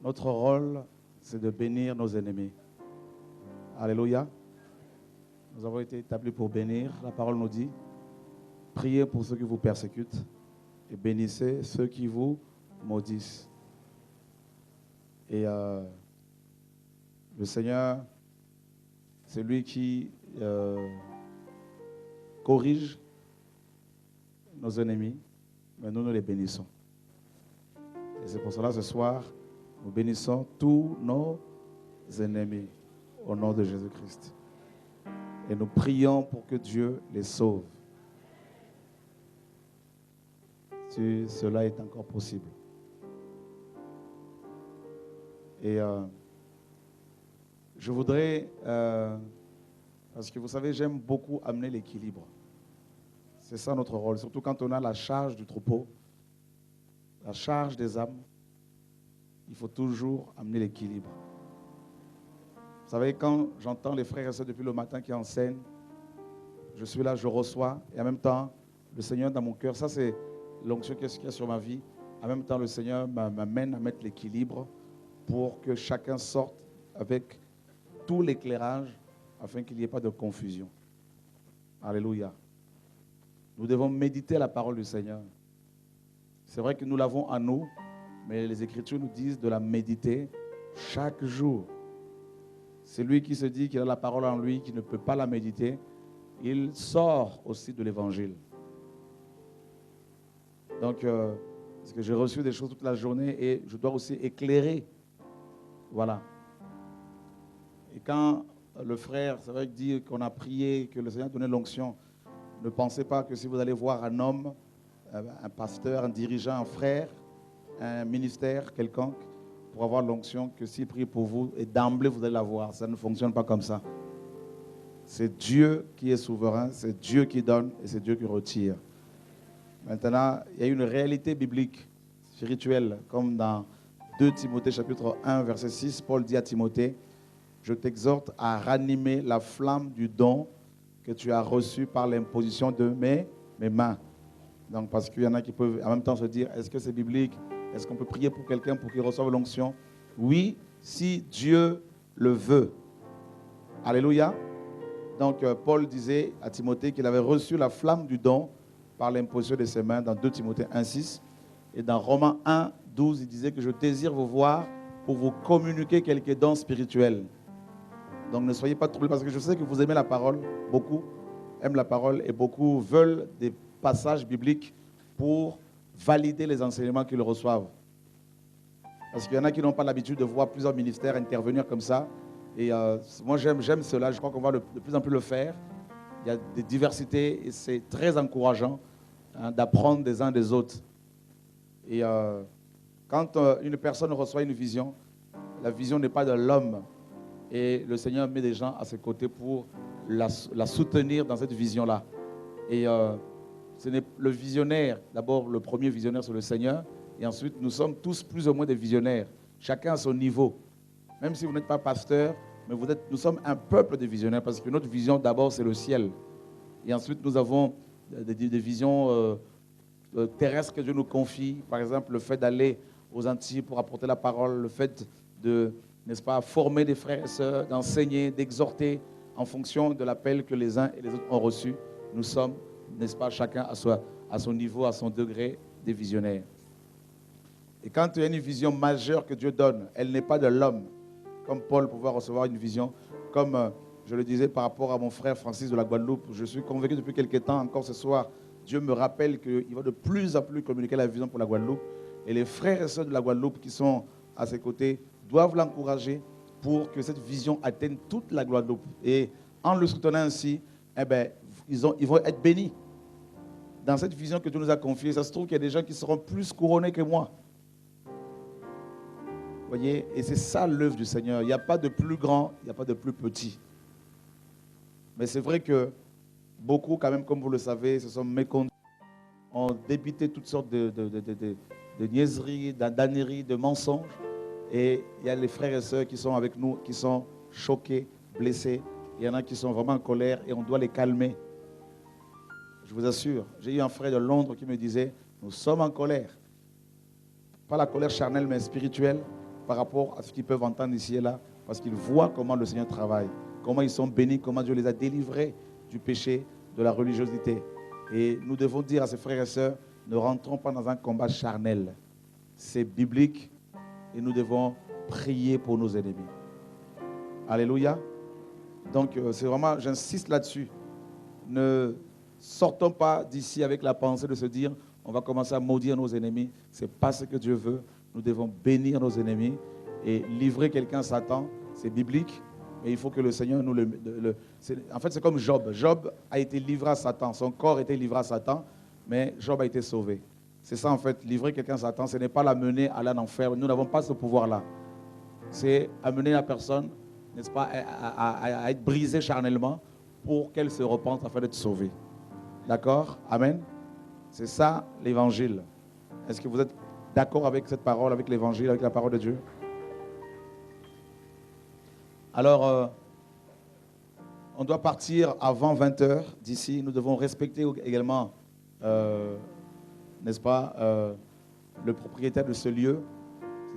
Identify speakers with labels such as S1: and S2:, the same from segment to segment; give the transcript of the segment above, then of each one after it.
S1: Notre rôle, c'est de bénir nos ennemis. Alléluia. Nous avons été établis pour bénir. La parole nous dit, priez pour ceux qui vous persécutent et bénissez ceux qui vous maudissent. Et le Seigneur, c'est lui qui corrige nos ennemis, mais nous les bénissons. Et c'est pour cela ce soir, nous bénissons tous nos ennemis au nom de Jésus-Christ. Et nous prions pour que Dieu les sauve. Si cela est encore possible. Et je voudrais, parce que vous savez, j'aime beaucoup amener l'équilibre. C'est ça notre rôle, surtout quand on a la charge du troupeau, la charge des âmes, il faut toujours amener l'équilibre. Vous savez, quand j'entends les frères et sœurs depuis le matin qui enseignent, je suis là, je reçois, et en même temps, le Seigneur dans mon cœur, ça c'est l'onction qu'il y a sur ma vie, en même temps le Seigneur m'amène à mettre l'équilibre pour que chacun sorte avec tout l'éclairage afin qu'il n'y ait pas de confusion. Alléluia. Nous devons méditer la parole du Seigneur. C'est vrai que nous l'avons en nous, mais les Écritures nous disent de la méditer chaque jour. C'est lui qui se dit qu'il a la parole en lui, qui ne peut pas la méditer. Il sort aussi de l'Évangile. Donc, parce que j'ai reçu des choses toute la journée et je dois aussi éclairer. Voilà. Et quand le frère, c'est vrai, dit qu'on a prié, que le Seigneur donnait l'onction, ne pensez pas que si vous allez voir un homme, un pasteur, un dirigeant, un frère, un ministère quelconque, pour avoir l'onction, que s'il prie pour vous, et d'emblée vous allez la voir. Ça ne fonctionne pas comme ça. C'est Dieu qui est souverain, c'est Dieu qui donne et c'est Dieu qui retire. Maintenant, il y a une réalité biblique, spirituelle, comme dans 2 Timothée chapitre 1, verset 6, Paul dit à Timothée, je t'exhorte à ranimer la flamme du don que tu as reçu par l'imposition de mes mains. Donc, parce qu'il y en a qui peuvent en même temps se dire, est-ce que c'est biblique? Est-ce qu'on peut prier pour quelqu'un pour qu'il reçoive l'onction? Oui, si Dieu le veut. Alléluia. Donc, Paul disait à Timothée qu'il avait reçu la flamme du don par l'imposition de ses mains dans 2 Timothée 1, 6. Et dans Romains 1, 12, il disait que je désire vous voir pour vous communiquer quelques dons spirituels. Donc ne soyez pas troublés parce que je sais que vous aimez la parole, beaucoup aiment la parole et beaucoup veulent des passages bibliques pour valider les enseignements qu'ils reçoivent. Parce qu'il y en a qui n'ont pas l'habitude de voir plusieurs ministères intervenir comme ça. Et moi j'aime cela, je crois qu'on va de plus en plus le faire. Il y a des diversités et c'est très encourageant d'apprendre des uns des autres. Et quand une personne reçoit une vision, la vision n'est pas de l'homme. Et le Seigneur met des gens à ses côtés pour la soutenir dans cette vision-là. Et ce n'est le visionnaire, d'abord le premier visionnaire c'est le Seigneur. Et ensuite nous sommes tous plus ou moins des visionnaires. Chacun à son niveau. Même si vous n'êtes pas pasteur, mais nous sommes un peuple de visionnaires parce que notre vision d'abord c'est le ciel. Et ensuite nous avons des visions terrestres que Dieu nous confie. Par exemple le fait d'aller aux Antilles pour apporter la parole, le fait de, n'est-ce pas, former des frères et sœurs, d'enseigner, d'exhorter en fonction de l'appel que les uns et les autres ont reçu. Nous sommes, n'est-ce pas, chacun à son niveau, à son degré, des visionnaires. Et quand il y a une vision majeure que Dieu donne, elle n'est pas de l'homme. Comme Paul pouvait recevoir une vision, comme je le disais par rapport à mon frère Francis de la Guadeloupe, je suis convaincu depuis quelques temps, encore ce soir, Dieu me rappelle qu'il va de plus en plus communiquer la vision pour la Guadeloupe. Et les frères et sœurs de la Guadeloupe qui sont à ses côtés doivent l'encourager pour que cette vision atteigne toute la Guadeloupe. Et en le soutenant ainsi, eh ben, ils vont être bénis. Dans cette vision que Dieu nous a confiée, ça se trouve qu'il y a des gens qui seront plus couronnés que moi. Vous voyez, et c'est ça l'œuvre du Seigneur. Il n'y a pas de plus grand, il n'y a pas de plus petit. Mais c'est vrai que beaucoup, quand même, comme vous le savez, se sont mécontents, ont débité toutes sortes de niaiseries, d'âneries, de mensonges. Et il y a les frères et sœurs qui sont avec nous, qui sont choqués, blessés. Il y en a qui sont vraiment en colère et on doit les calmer. Je vous assure, j'ai eu un frère de Londres qui me disait, nous sommes en colère. Pas la colère charnelle, mais spirituelle. par rapport à ce qu'ils peuvent entendre ici et là, parce qu'ils voient comment le Seigneur travaille, comment ils sont bénis, comment Dieu les a délivrés du péché, de la religiosité. Et nous devons dire à ces frères et sœurs, ne rentrons pas dans un combat charnel. C'est biblique et nous devons prier pour nos ennemis. Alléluia. Donc c'est vraiment, j'insiste là-dessus. Ne sortons pas d'ici avec la pensée de se dire, on va commencer à maudire nos ennemis. Ce n'est pas ce que Dieu veut. Nous devons bénir nos ennemis et livrer quelqu'un à Satan. C'est biblique, mais il faut que le Seigneur nous en fait, c'est comme Job. Job a été livré à Satan. Son corps a été livré à Satan, mais Job a été sauvé. C'est ça, en fait, livrer quelqu'un à Satan, ce n'est pas l'amener à l'enfer. Nous n'avons pas ce pouvoir-là. C'est amener la personne, n'est-ce pas, à être brisée charnellement pour qu'elle se repente afin d'être sauvée. D'accord? Amen. C'est ça l'évangile. Est-ce que vous êtes d'accord avec cette parole, avec l'évangile, avec la parole de Dieu? Alors, on doit partir avant 20h d'ici. Nous devons respecter également, n'est-ce pas, le propriétaire de ce lieu.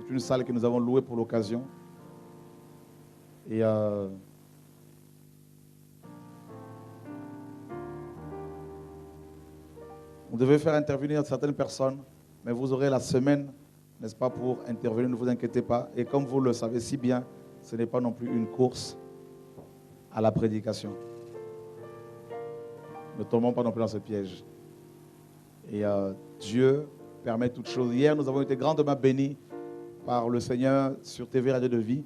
S1: C'est une salle que nous avons louée pour l'occasion. Et on devait faire intervenir certaines personnes, mais vous aurez la semaine, n'est-ce pas, pour intervenir, ne vous inquiétez pas. Et comme vous le savez si bien, ce n'est pas non plus une course à la prédication. Ne tombons pas non plus dans ce piège. Et Dieu permet toutes choses. Hier, nous avons été grandement bénis par le Seigneur sur TV Radio de Vie.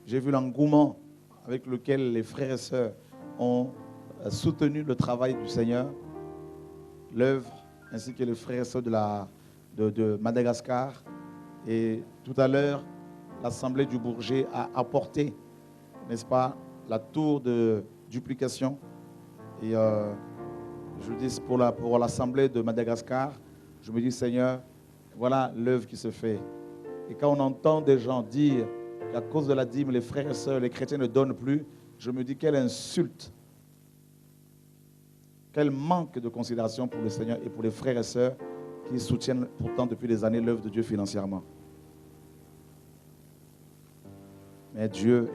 S1: J'ai vu l'engouement avec lequel les frères et sœurs ont soutenu le travail du Seigneur, l'œuvre, ainsi que les frères et sœurs de Madagascar. Et tout à l'heure, l'Assemblée du Bourget a apporté, n'est-ce pas, la tour de duplication. Et je dis pour l'Assemblée de Madagascar, je me dis, Seigneur, voilà l'œuvre qui se fait. Et quand on entend des gens dire qu'à cause de la dîme, les frères et sœurs, les chrétiens ne donnent plus, je me dis, quelle insulte, quel manque de considération pour le Seigneur et pour les frères et sœurs qui soutiennent pourtant depuis des années l'œuvre de Dieu financièrement. Mais Dieu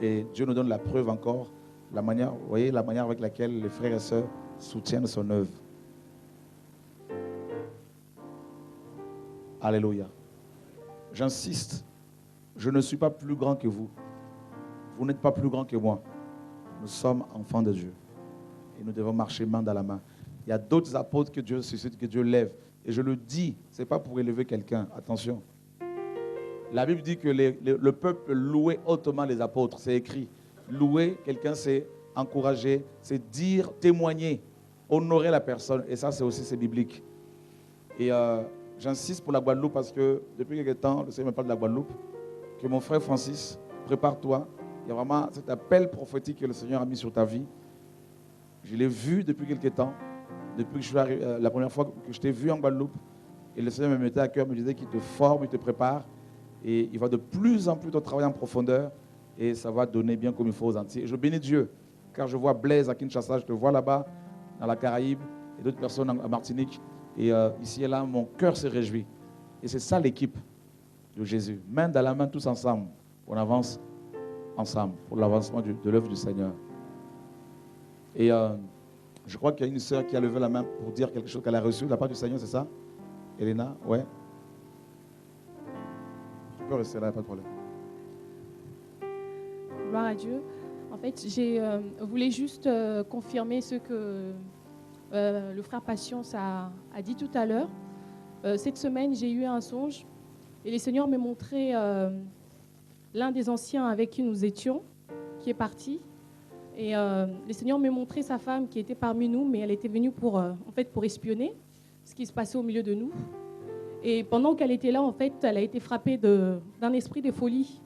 S1: nous donne la preuve encore, la manière, vous voyez, la manière avec laquelle les frères et sœurs soutiennent son œuvre. Alléluia. J'insiste, je ne suis pas plus grand que vous. Vous n'êtes pas plus grand que moi. Nous sommes enfants de Dieu. Et nous devons marcher main dans la main. Il y a d'autres apôtres que Dieu suscite, que Dieu lève. Et je le dis, ce n'est pas pour élever quelqu'un. Attention. La Bible dit que le peuple louait hautement les apôtres. C'est écrit. Louer quelqu'un, c'est encourager, c'est dire, témoigner, honorer la personne. Et ça, c'est biblique. Et j'insiste pour la Guadeloupe parce que depuis quelques temps, le Seigneur me parle de la Guadeloupe, que mon frère Francis, prépare-toi. Il y a vraiment cet appel prophétique que le Seigneur a mis sur ta vie. Je l'ai vu depuis quelques temps, depuis que je suis arrivé, la première fois que je t'ai vu en Guadeloupe. Et le Seigneur me mettait à cœur, me disait qu'il te forme, il te prépare. Et il va de plus en plus te travailler en profondeur. Et ça va donner bien comme il faut aux Antilles. Et je bénis Dieu, car je vois Blaise à Kinshasa, je te vois là-bas, dans la Caraïbe, et d'autres personnes en Martinique. Et ici et là, mon cœur se réjouit. Et c'est ça l'équipe de Jésus. Main dans la main, tous ensemble. On avance ensemble pour l'avancement de l'œuvre du Seigneur. Et je crois qu'il y a une sœur qui a levé la main pour dire quelque chose qu'elle a reçu de la part du Seigneur, c'est ça? Elena, ouais. Tu peux rester là, pas de problème.
S2: Gloire à Dieu. En fait, voulais juste confirmer ce que le frère Patience a dit tout à l'heure. Cette semaine, j'ai eu un songe et le Seigneur m'a montré l'un des anciens avec qui nous étions, qui est parti. Et le Seigneur m'a montré sa femme qui était parmi nous, mais elle était venue pour espionner ce qui se passait au milieu de nous. Et pendant qu'elle était là, en fait, elle a été frappée d'un esprit de folie.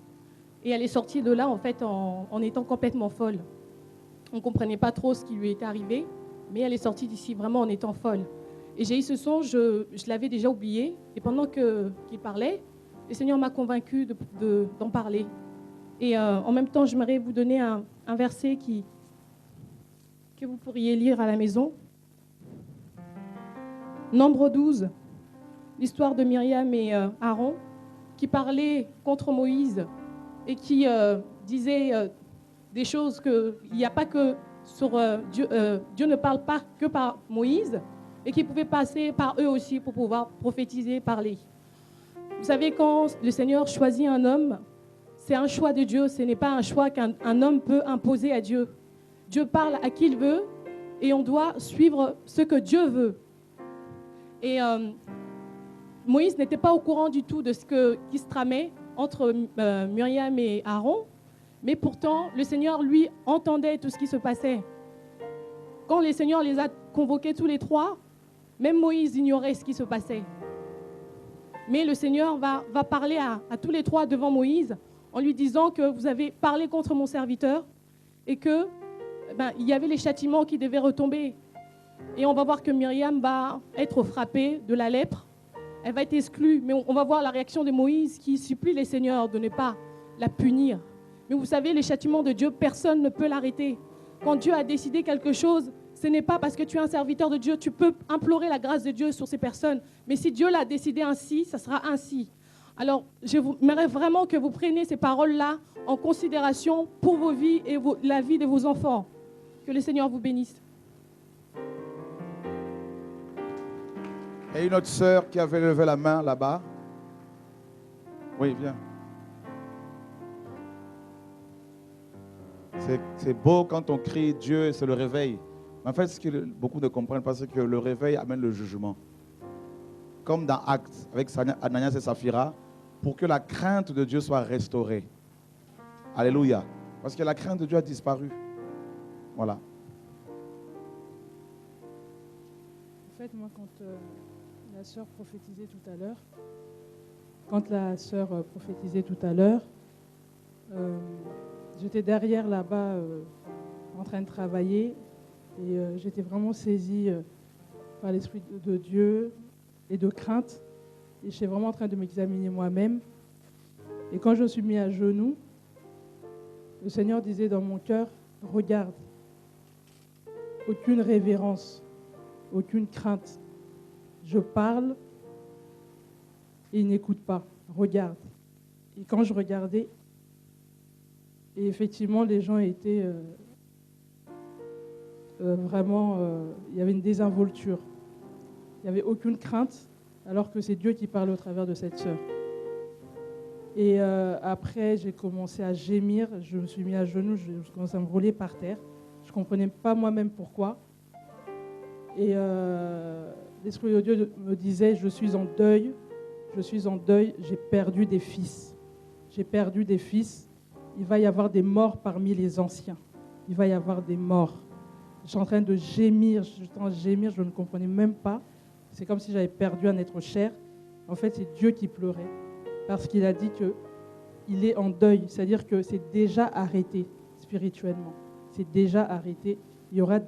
S2: Et elle est sortie de là, en fait, en étant complètement folle. On ne comprenait pas trop ce qui lui était arrivé, mais elle est sortie d'ici vraiment en étant folle. Et j'ai eu ce songe, je l'avais déjà oublié. Et pendant qu'il parlait, le Seigneur m'a convaincu d'en parler. Et en même temps, j'aimerais vous donner un verset que vous pourriez lire à la maison. Nombre 12, l'histoire de Myriam et Aaron, qui parlaient contre Moïse et qui disait des choses qu'il n'y a pas que sur Dieu ne parle pas que par Moïse, et qui pouvait passer par eux aussi pour pouvoir prophétiser, parler. Vous savez, quand le Seigneur choisit un homme, c'est un choix de Dieu, ce n'est pas un choix qu'un homme peut imposer à Dieu. Dieu parle à qui il veut et on doit suivre ce que Dieu veut. Et Moïse n'était pas au courant du tout de ce qui se tramait entre Myriam et Aaron, mais pourtant, le Seigneur, lui, entendait tout ce qui se passait. Quand le Seigneur les a convoqués tous les trois, même Moïse ignorait ce qui se passait. Mais le Seigneur va parler à tous les trois devant Moïse en lui disant que vous avez parlé contre mon serviteur et que il y avait les châtiments qui devaient retomber. Et on va voir que Myriam va être frappée de la lèpre. Elle va être exclue. Mais on va voir la réaction de Moïse qui supplie les seigneurs de ne pas la punir. Mais vous savez, les châtiments de Dieu, personne ne peut l'arrêter. Quand Dieu a décidé quelque chose, ce n'est pas parce que tu es un serviteur de Dieu. Tu peux implorer la grâce de Dieu sur ces personnes. Mais si Dieu l'a décidé ainsi, ça sera ainsi. Alors, j'aimerais vraiment que vous preniez ces paroles-là en considération pour vos vies et la vie de vos enfants. Que le Seigneur vous bénisse.
S1: Et une autre sœur qui avait levé la main là-bas. Oui, viens. C'est beau quand on crie Dieu, c'est le réveil. Mais en fait, ce que beaucoup ne comprennent pas, c'est que le réveil amène le jugement. Comme dans Actes, avec Ananias et Saphira, pour que la crainte de Dieu soit restaurée. Alléluia. Parce que la crainte de Dieu a disparu. Voilà.
S3: En fait, moi, quand la sœur prophétisait tout à l'heure, j'étais derrière là-bas en train de travailler et j'étais vraiment saisie par l'Esprit de Dieu et de crainte. Et j'étais vraiment en train de m'examiner moi-même. Et quand je me suis mis à genoux, le Seigneur disait dans mon cœur, regarde, aucune révérence, aucune crainte. Je parle et il n'écoute pas. Regarde. Et quand je regardais, et effectivement, les gens étaient vraiment... il y avait une désinvolture. Il n'y avait aucune crainte, alors que c'est Dieu qui parlait au travers de cette sœur. Et après, j'ai commencé à gémir. Je me suis mis à genoux, je commençais à me rouler par terre. Je ne comprenais pas moi-même pourquoi. Et l'Esprit de Dieu me disait, je suis en deuil, j'ai perdu des fils. J'ai perdu des fils. Il va y avoir des morts parmi les anciens. Il va y avoir des morts. Je suis en train de gémir, je ne comprenais même pas. C'est comme si j'avais perdu un être cher. En fait, c'est Dieu qui pleurait. Parce qu'il a dit qu'il est en deuil. C'est-à-dire que c'est déjà arrêté spirituellement. C'est déjà arrêté. Il y aura...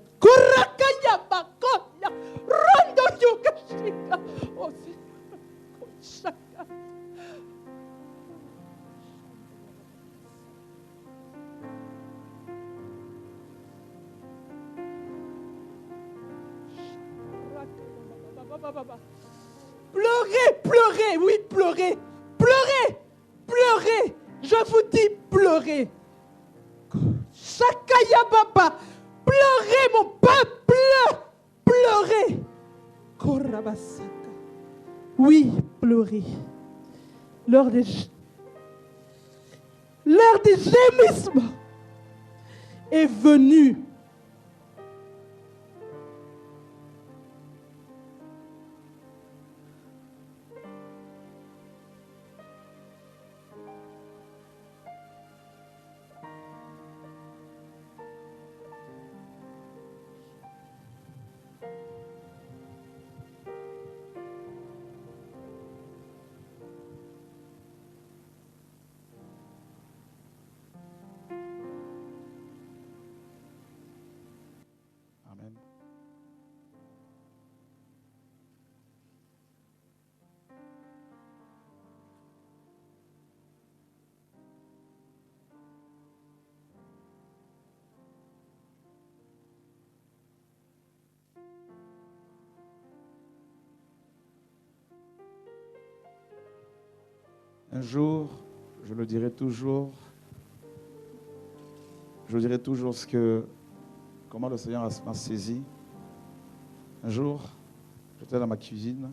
S4: Pleurez, oui, pleurez. Je vous dis, pleurez. Shakaya Baba, pleurez mon peuple, pleurez. Korabasaka. Oui, pleurez. L'heure des gémissements est venue.
S1: Amen. Un jour, je le dirai toujours, je dirais toujours comment le Seigneur m'a saisi. Un jour, j'étais dans ma cuisine,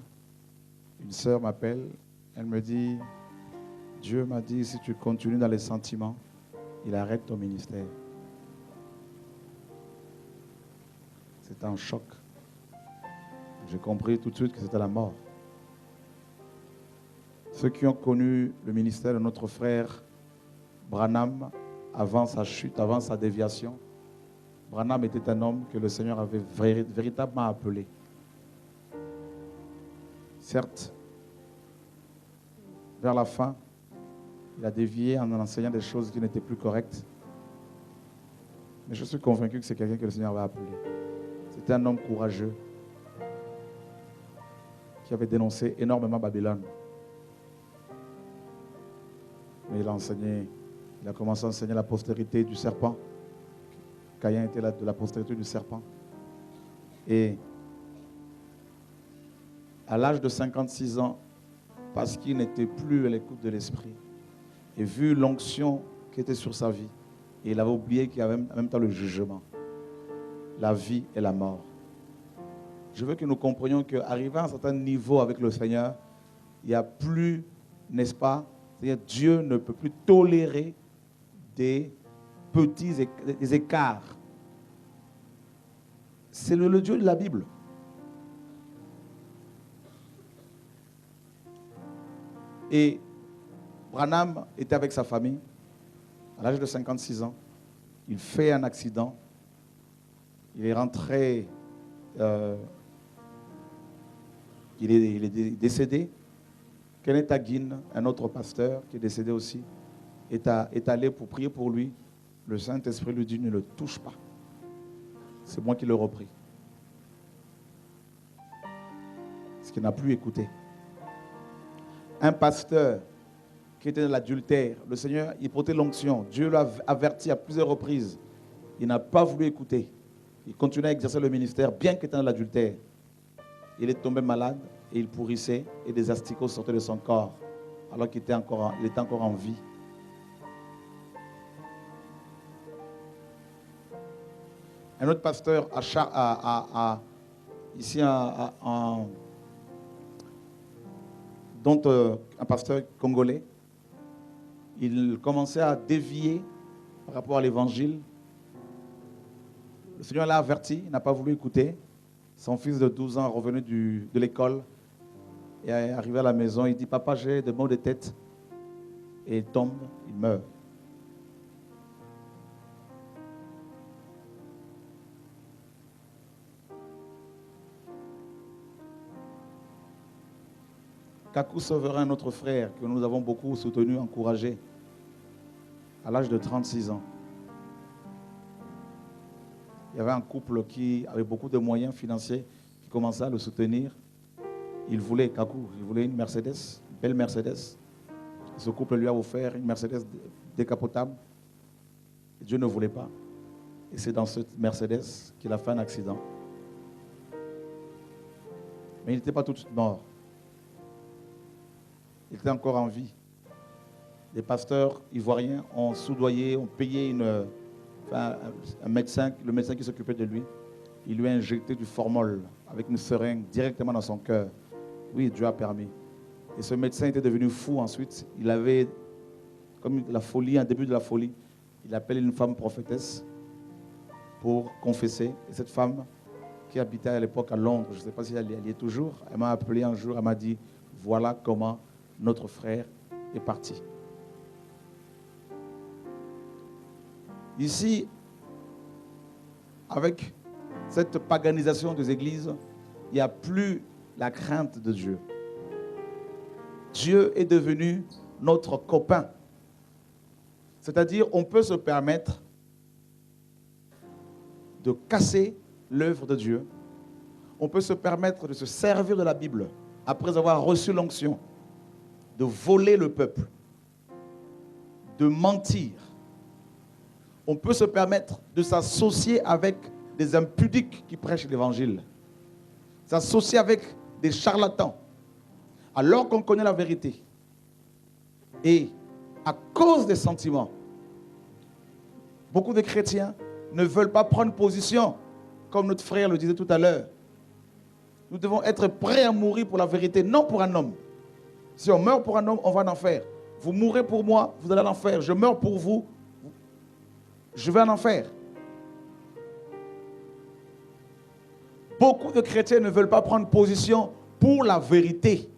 S1: une sœur m'appelle, elle me dit, Dieu m'a dit, si tu continues dans les sentiments, il arrête ton ministère. C'était un choc. J'ai compris tout de suite que c'était la mort. Ceux qui ont connu le ministère de notre frère Branham avant sa chute, avant sa déviation, Branham était un homme que le Seigneur avait véritablement appelé. Certes, vers la fin, il a dévié en enseignant des choses qui n'étaient plus correctes. Mais je suis convaincu que c'est quelqu'un que le Seigneur va appeler. C'était un homme courageux qui avait dénoncé énormément Babylone. Mais il a commencé à enseigner la postérité du serpent. Caïn était de la postérité du serpent. Et à l'âge de 56 ans, parce qu'il n'était plus à l'écoute de l'esprit, et vu l'onction qui était sur sa vie, et il avait oublié qu'il y avait en même temps le jugement, la vie et la mort. Je veux que nous comprenions qu'arrivé à un certain niveau avec le Seigneur, il n'y a plus, n'est-ce pas, c'est-à-dire Dieu ne peut plus tolérer des des écarts. C'est le Dieu de la Bible. Et Branham était avec sa famille à l'âge de 56 ans. Il fait un accident. Il est rentré, il est décédé. Kenneth Hagin, un autre pasteur qui est décédé aussi, est allé pour prier pour lui. Le Saint-Esprit lui dit, ne le touche pas. C'est moi qui l'ai repris. Ce qu'il n'a plus écouté. Un pasteur qui était dans l'adultère, le Seigneur, il portait l'onction. Dieu l'a averti à plusieurs reprises. Il n'a pas voulu écouter. Il continuait à exercer le ministère, bien qu'il était dans l'adultère. Il est tombé malade et il pourrissait et des asticots sortaient de son corps alors qu'il était encore en vie. Un autre pasteur un pasteur congolais, il commençait à dévier par rapport à l'évangile. Le Seigneur l'a averti, il n'a pas voulu écouter. Son fils de 12 ans revenu de l'école et est arrivé à la maison, il dit, papa, j'ai des maux de tête. Et il tombe, il meurt. Kakou Sauvera, un autre frère que nous avons beaucoup soutenu, encouragé, à l'âge de 36 ans. Il y avait un couple qui avait beaucoup de moyens financiers qui commençait à le soutenir. Il voulait, Kakou, il voulait une Mercedes, une belle Mercedes. Ce couple lui a offert une Mercedes décapotable. Et Dieu ne voulait pas. Et c'est dans cette Mercedes qu'il a fait un accident. Mais il n'était pas tout de suite mort. Il était encore en vie. Les pasteurs ivoiriens ont soudoyé, ont payé un médecin, le médecin qui s'occupait de lui. Il lui a injecté du formol avec une seringue directement dans son cœur. Oui, Dieu a permis. Et ce médecin était devenu fou ensuite. Il avait, comme la folie, un début de la folie. Il appelle une femme prophétesse pour confesser. Et cette femme, qui habitait à l'époque à Londres, je ne sais pas si elle y est toujours, elle m'a appelé un jour, elle m'a dit, voilà comment notre frère est parti. Ici, avec cette paganisation des églises, il n'y a plus la crainte de Dieu. Dieu est devenu notre copain. C'est-à-dire, on peut se permettre de casser l'œuvre de Dieu. On peut se permettre de se servir de la Bible après avoir reçu l'onction, de voler le peuple, de mentir. On peut se permettre de s'associer avec des impudiques qui prêchent l'évangile, s'associer avec des charlatans, alors qu'on connaît la vérité. Et à cause des sentiments, Beaucoup de chrétiens ne veulent pas prendre position, comme notre frère le disait tout à l'heure. Nous devons être prêts à mourir pour la vérité, non pour un homme. Si on meurt pour un homme, on va en enfer. Vous mourrez pour moi, vous allez en enfer. Je meurs pour vous, je vais en enfer. Beaucoup de chrétiens ne veulent pas prendre position pour la vérité.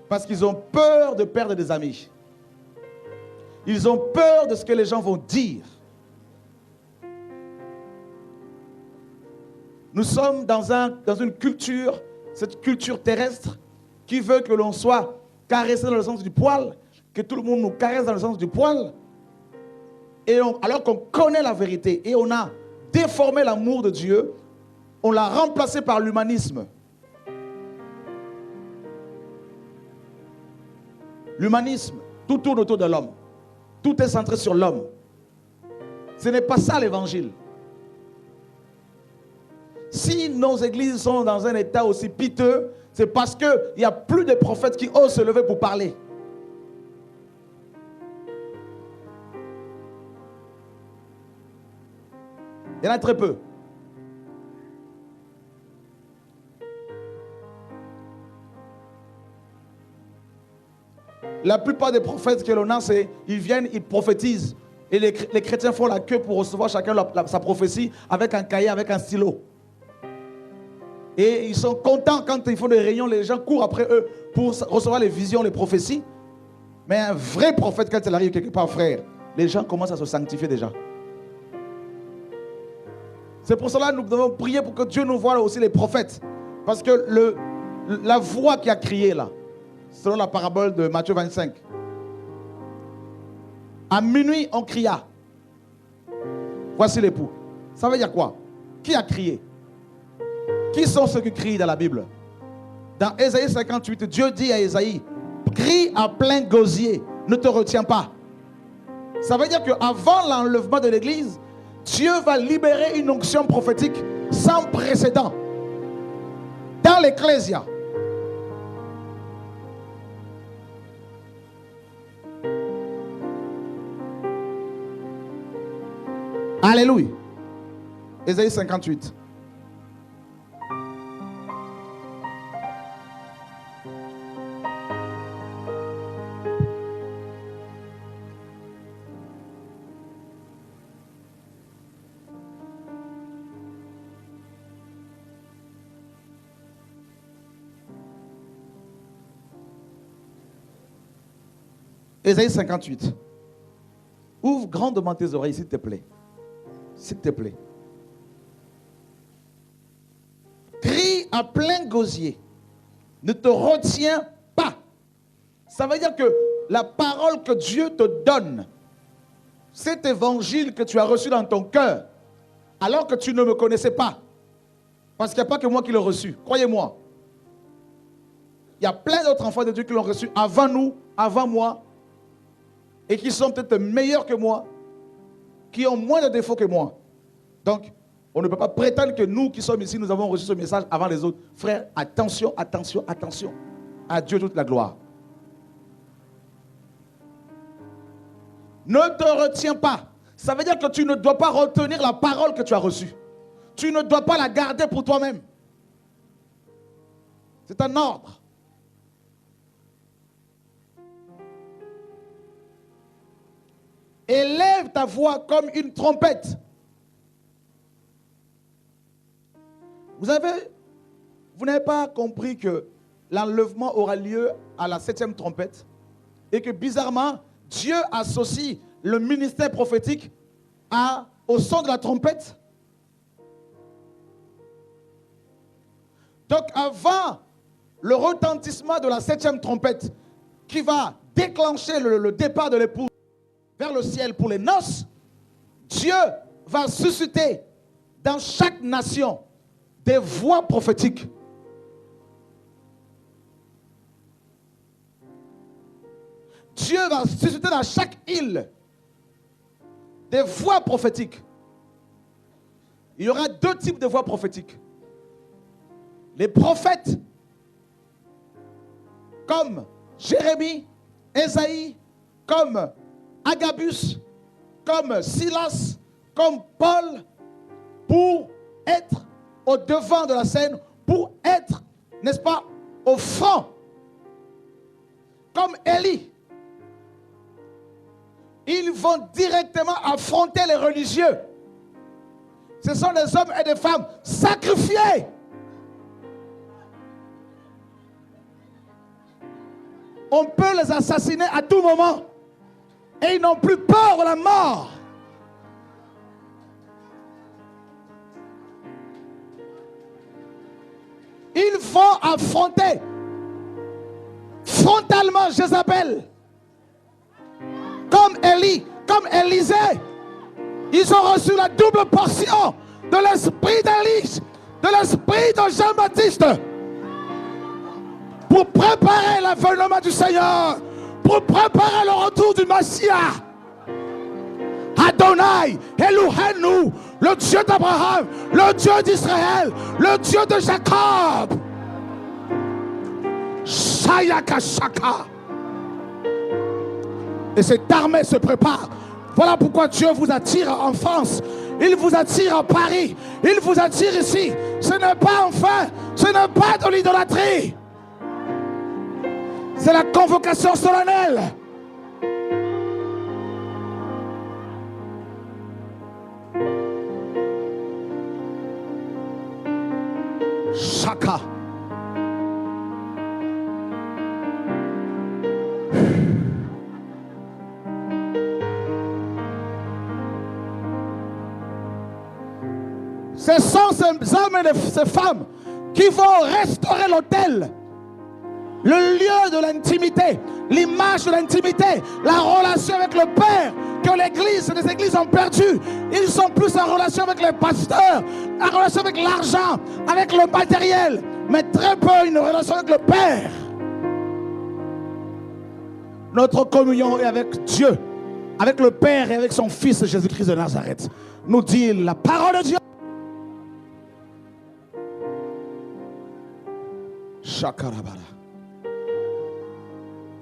S1: Parce qu'ils ont peur de perdre des amis. Ils ont peur de ce que les gens vont dire. Nous sommes dans une culture, cette culture terrestre, qui veut que l'on soit caressé dans le sens du poil, que tout le monde nous caresse dans le sens du poil, alors qu'on connaît la vérité et on a déformé l'amour de Dieu, on l'a remplacé par l'humanisme. L'humanisme, tout tourne autour de l'homme. Tout est centré sur l'homme. Ce n'est pas ça l'évangile. Si nos églises sont dans un état aussi piteux, c'est parce qu'il n'y a plus de prophètes qui osent se lever pour parler. Il y en a très peu. La plupart des prophètes que l'on a, ils viennent, ils prophétisent. Et les chrétiens font la queue pour recevoir chacun sa prophétie avec un cahier, avec un stylo. Et ils sont contents quand ils font des réunions, les gens courent après eux pour recevoir les visions, les prophéties. Mais un vrai prophète, quand il arrive quelque part, frère, les gens commencent à se sanctifier déjà. C'est pour cela que nous devons prier pour que Dieu nous voie aussi les prophètes. Parce que la voix qui a crié là, selon la parabole de Matthieu 25, à minuit on cria, voici l'époux. Ça veut dire quoi? Qui a crié? Qui sont ceux qui crient dans la Bible? Dans Ésaïe 58, Dieu dit à Ésaïe, crie à plein gosier, ne te retiens pas. Ça veut dire qu'avant l'enlèvement de l'église, Dieu va libérer une onction prophétique sans précédent dans l'Ecclésia. Alléluia. Ésaïe 58. Ésaïe 58. Ouvre grandement tes oreilles, s'il te plaît. S'il te plaît. Crie à plein gosier. Ne te retiens pas. Ça veut dire que la parole que Dieu te donne, cet évangile que tu as reçu dans ton cœur, alors que tu ne me connaissais pas, parce qu'il n'y a pas que moi qui l'ai reçu, croyez-moi. Il y a plein d'autres enfants de Dieu qui l'ont reçu avant nous, avant moi, et qui sont peut-être meilleurs que moi, qui ont moins de défauts que moi. Donc, on ne peut pas prétendre que nous qui sommes ici, nous avons reçu ce message avant les autres. Frères, attention, attention, attention. À Dieu toute la gloire. Ne te retiens pas. Ça veut dire que tu ne dois pas retenir la parole que tu as reçue. Tu ne dois pas la garder pour toi-même. C'est un ordre. Élève ta voix comme une trompette. Vous n'avez pas compris que l'enlèvement aura lieu à la 7e trompette et que bizarrement, Dieu associe le ministère prophétique au son de la trompette. Donc avant le retentissement de la 7e trompette qui va déclencher le départ de l'épouse vers le ciel pour les noces, Dieu va susciter dans chaque nation des voix prophétiques. Dieu va susciter dans chaque île des voix prophétiques. Il y aura 2 types de voix prophétiques. Les prophètes, comme Jérémie, Ésaïe, comme Agabus, comme Silas, comme Paul, pour être au devant de la scène, pour être, n'est-ce pas, au front. Comme Élie. Ils vont directement affronter les religieux. Ce sont des hommes et des femmes sacrifiés. On peut les assassiner à tout moment. Et ils n'ont plus peur de la mort. Ils vont affronter frontalement Jézabel. Comme Élie, comme Élisée. Ils ont reçu la double portion de l'esprit d'Élie, de l'esprit de Jean-Baptiste. Pour préparer l'avènement du Seigneur. Pour préparer le retour du Messie. Adonai, Elohenu, le Dieu d'Abraham, le Dieu d'Israël, le Dieu de Jacob. Shayaka Shaka. Et cette armée se prépare. Voilà pourquoi Dieu vous attire en France. Il vous attire à Paris. Il vous attire ici. Ce n'est pas enfin, ce n'est pas de l'idolâtrie. C'est la convocation solennelle. Chaka. Ce sont ces hommes et ces femmes qui vont restaurer l'autel. Le lieu de l'intimité, l'image de l'intimité, la relation avec le Père que l'Église, les églises ont perdu. Ils sont plus en relation avec les pasteurs, en relation avec l'argent, avec le matériel, mais très peu une relation avec le Père. Notre communion est avec Dieu, avec le Père et avec son Fils Jésus-Christ de Nazareth. Nous dit la parole de Dieu. Shakarabara.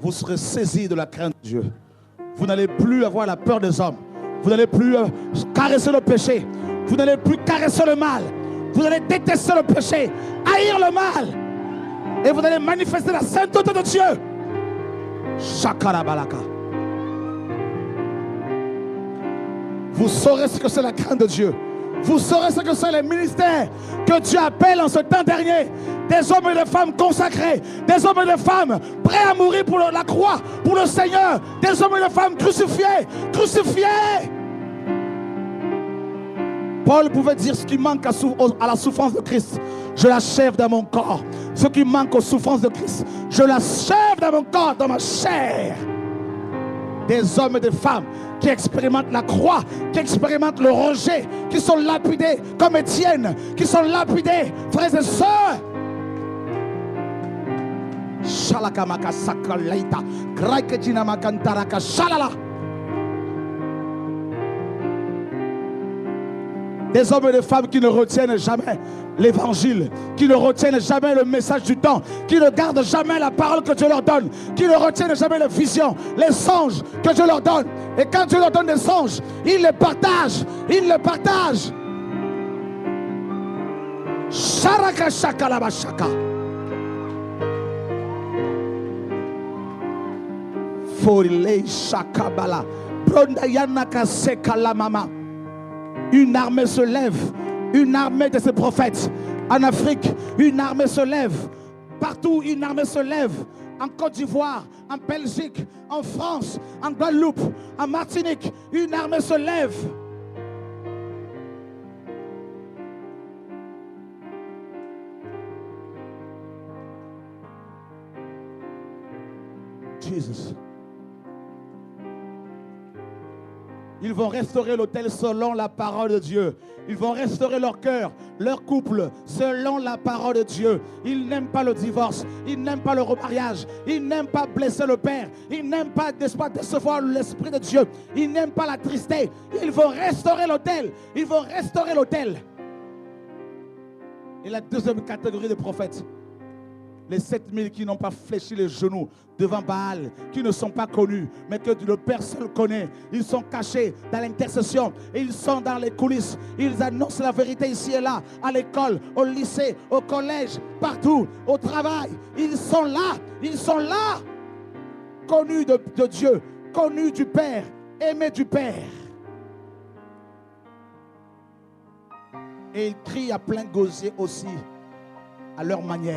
S1: Vous serez saisis de la crainte de Dieu. Vous n'allez plus avoir la peur des hommes. Vous n'allez plus caresser le péché. Vous n'allez plus caresser le mal. Vous allez détester le péché, haïr le mal. Et vous allez manifester la sainteté de Dieu. Shakarabalaka. Vous saurez ce que c'est la crainte de Dieu. Vous saurez ce que sont les ministères que Dieu appelle en ce temps dernier. Des hommes et des femmes consacrés. Des hommes et des femmes prêts à mourir pour la croix, pour le Seigneur. Des hommes et des femmes crucifiés. Crucifiés. Paul pouvait dire ce qui manque à la souffrance de Christ. Je l'achève dans mon corps. Ce qui manque aux souffrances de Christ. Je l'achève dans mon corps, dans ma chair. Des hommes et des femmes qui expérimentent la croix, qui expérimentent le rejet, qui sont lapidés comme Étienne, qui sont lapidés, frères et sœurs. Shalakamaka sakalaita, graiketina makantaraka shalala. Des hommes et des femmes qui ne retiennent jamais l'évangile, qui ne retiennent jamais le message du temps, qui ne gardent jamais la parole que Dieu leur donne, qui ne retiennent jamais les visions, les songes que Dieu leur donne. Et quand Dieu leur donne des songes, ils les partagent, ils les partagent. Sharaka shaka laba shaka. Forile shaka bala. Brondayana kaseka la mama. Une armée se lève, une armée de ces prophètes. En Afrique, une armée se lève. Partout, une armée se lève. En Côte d'Ivoire, en Belgique, en France, en Guadeloupe, en Martinique, une armée se lève. Jesus. Ils vont restaurer l'autel selon la parole de Dieu. Ils vont restaurer leur cœur, leur couple, selon la parole de Dieu. Ils n'aiment pas le divorce. Ils n'aiment pas le remariage. Ils n'aiment pas blesser le Père. Ils n'aiment pas décevoir l'Esprit de Dieu. Ils n'aiment pas la tristesse. Ils vont restaurer l'autel. Ils vont restaurer l'autel. Et la deuxième catégorie de prophètes, Les 7000 qui n'ont pas fléchi les genoux devant Baal, qui ne sont pas connus, mais que le Père seul connaît. Ils sont cachés dans l'intercession. Ils sont dans les coulisses. Ils annoncent la vérité ici et là, à l'école, au lycée, au collège, partout, au travail. Ils sont là, connus de Dieu, connus du Père, aimés du Père. Et ils crient à plein gosier aussi, à leur manière.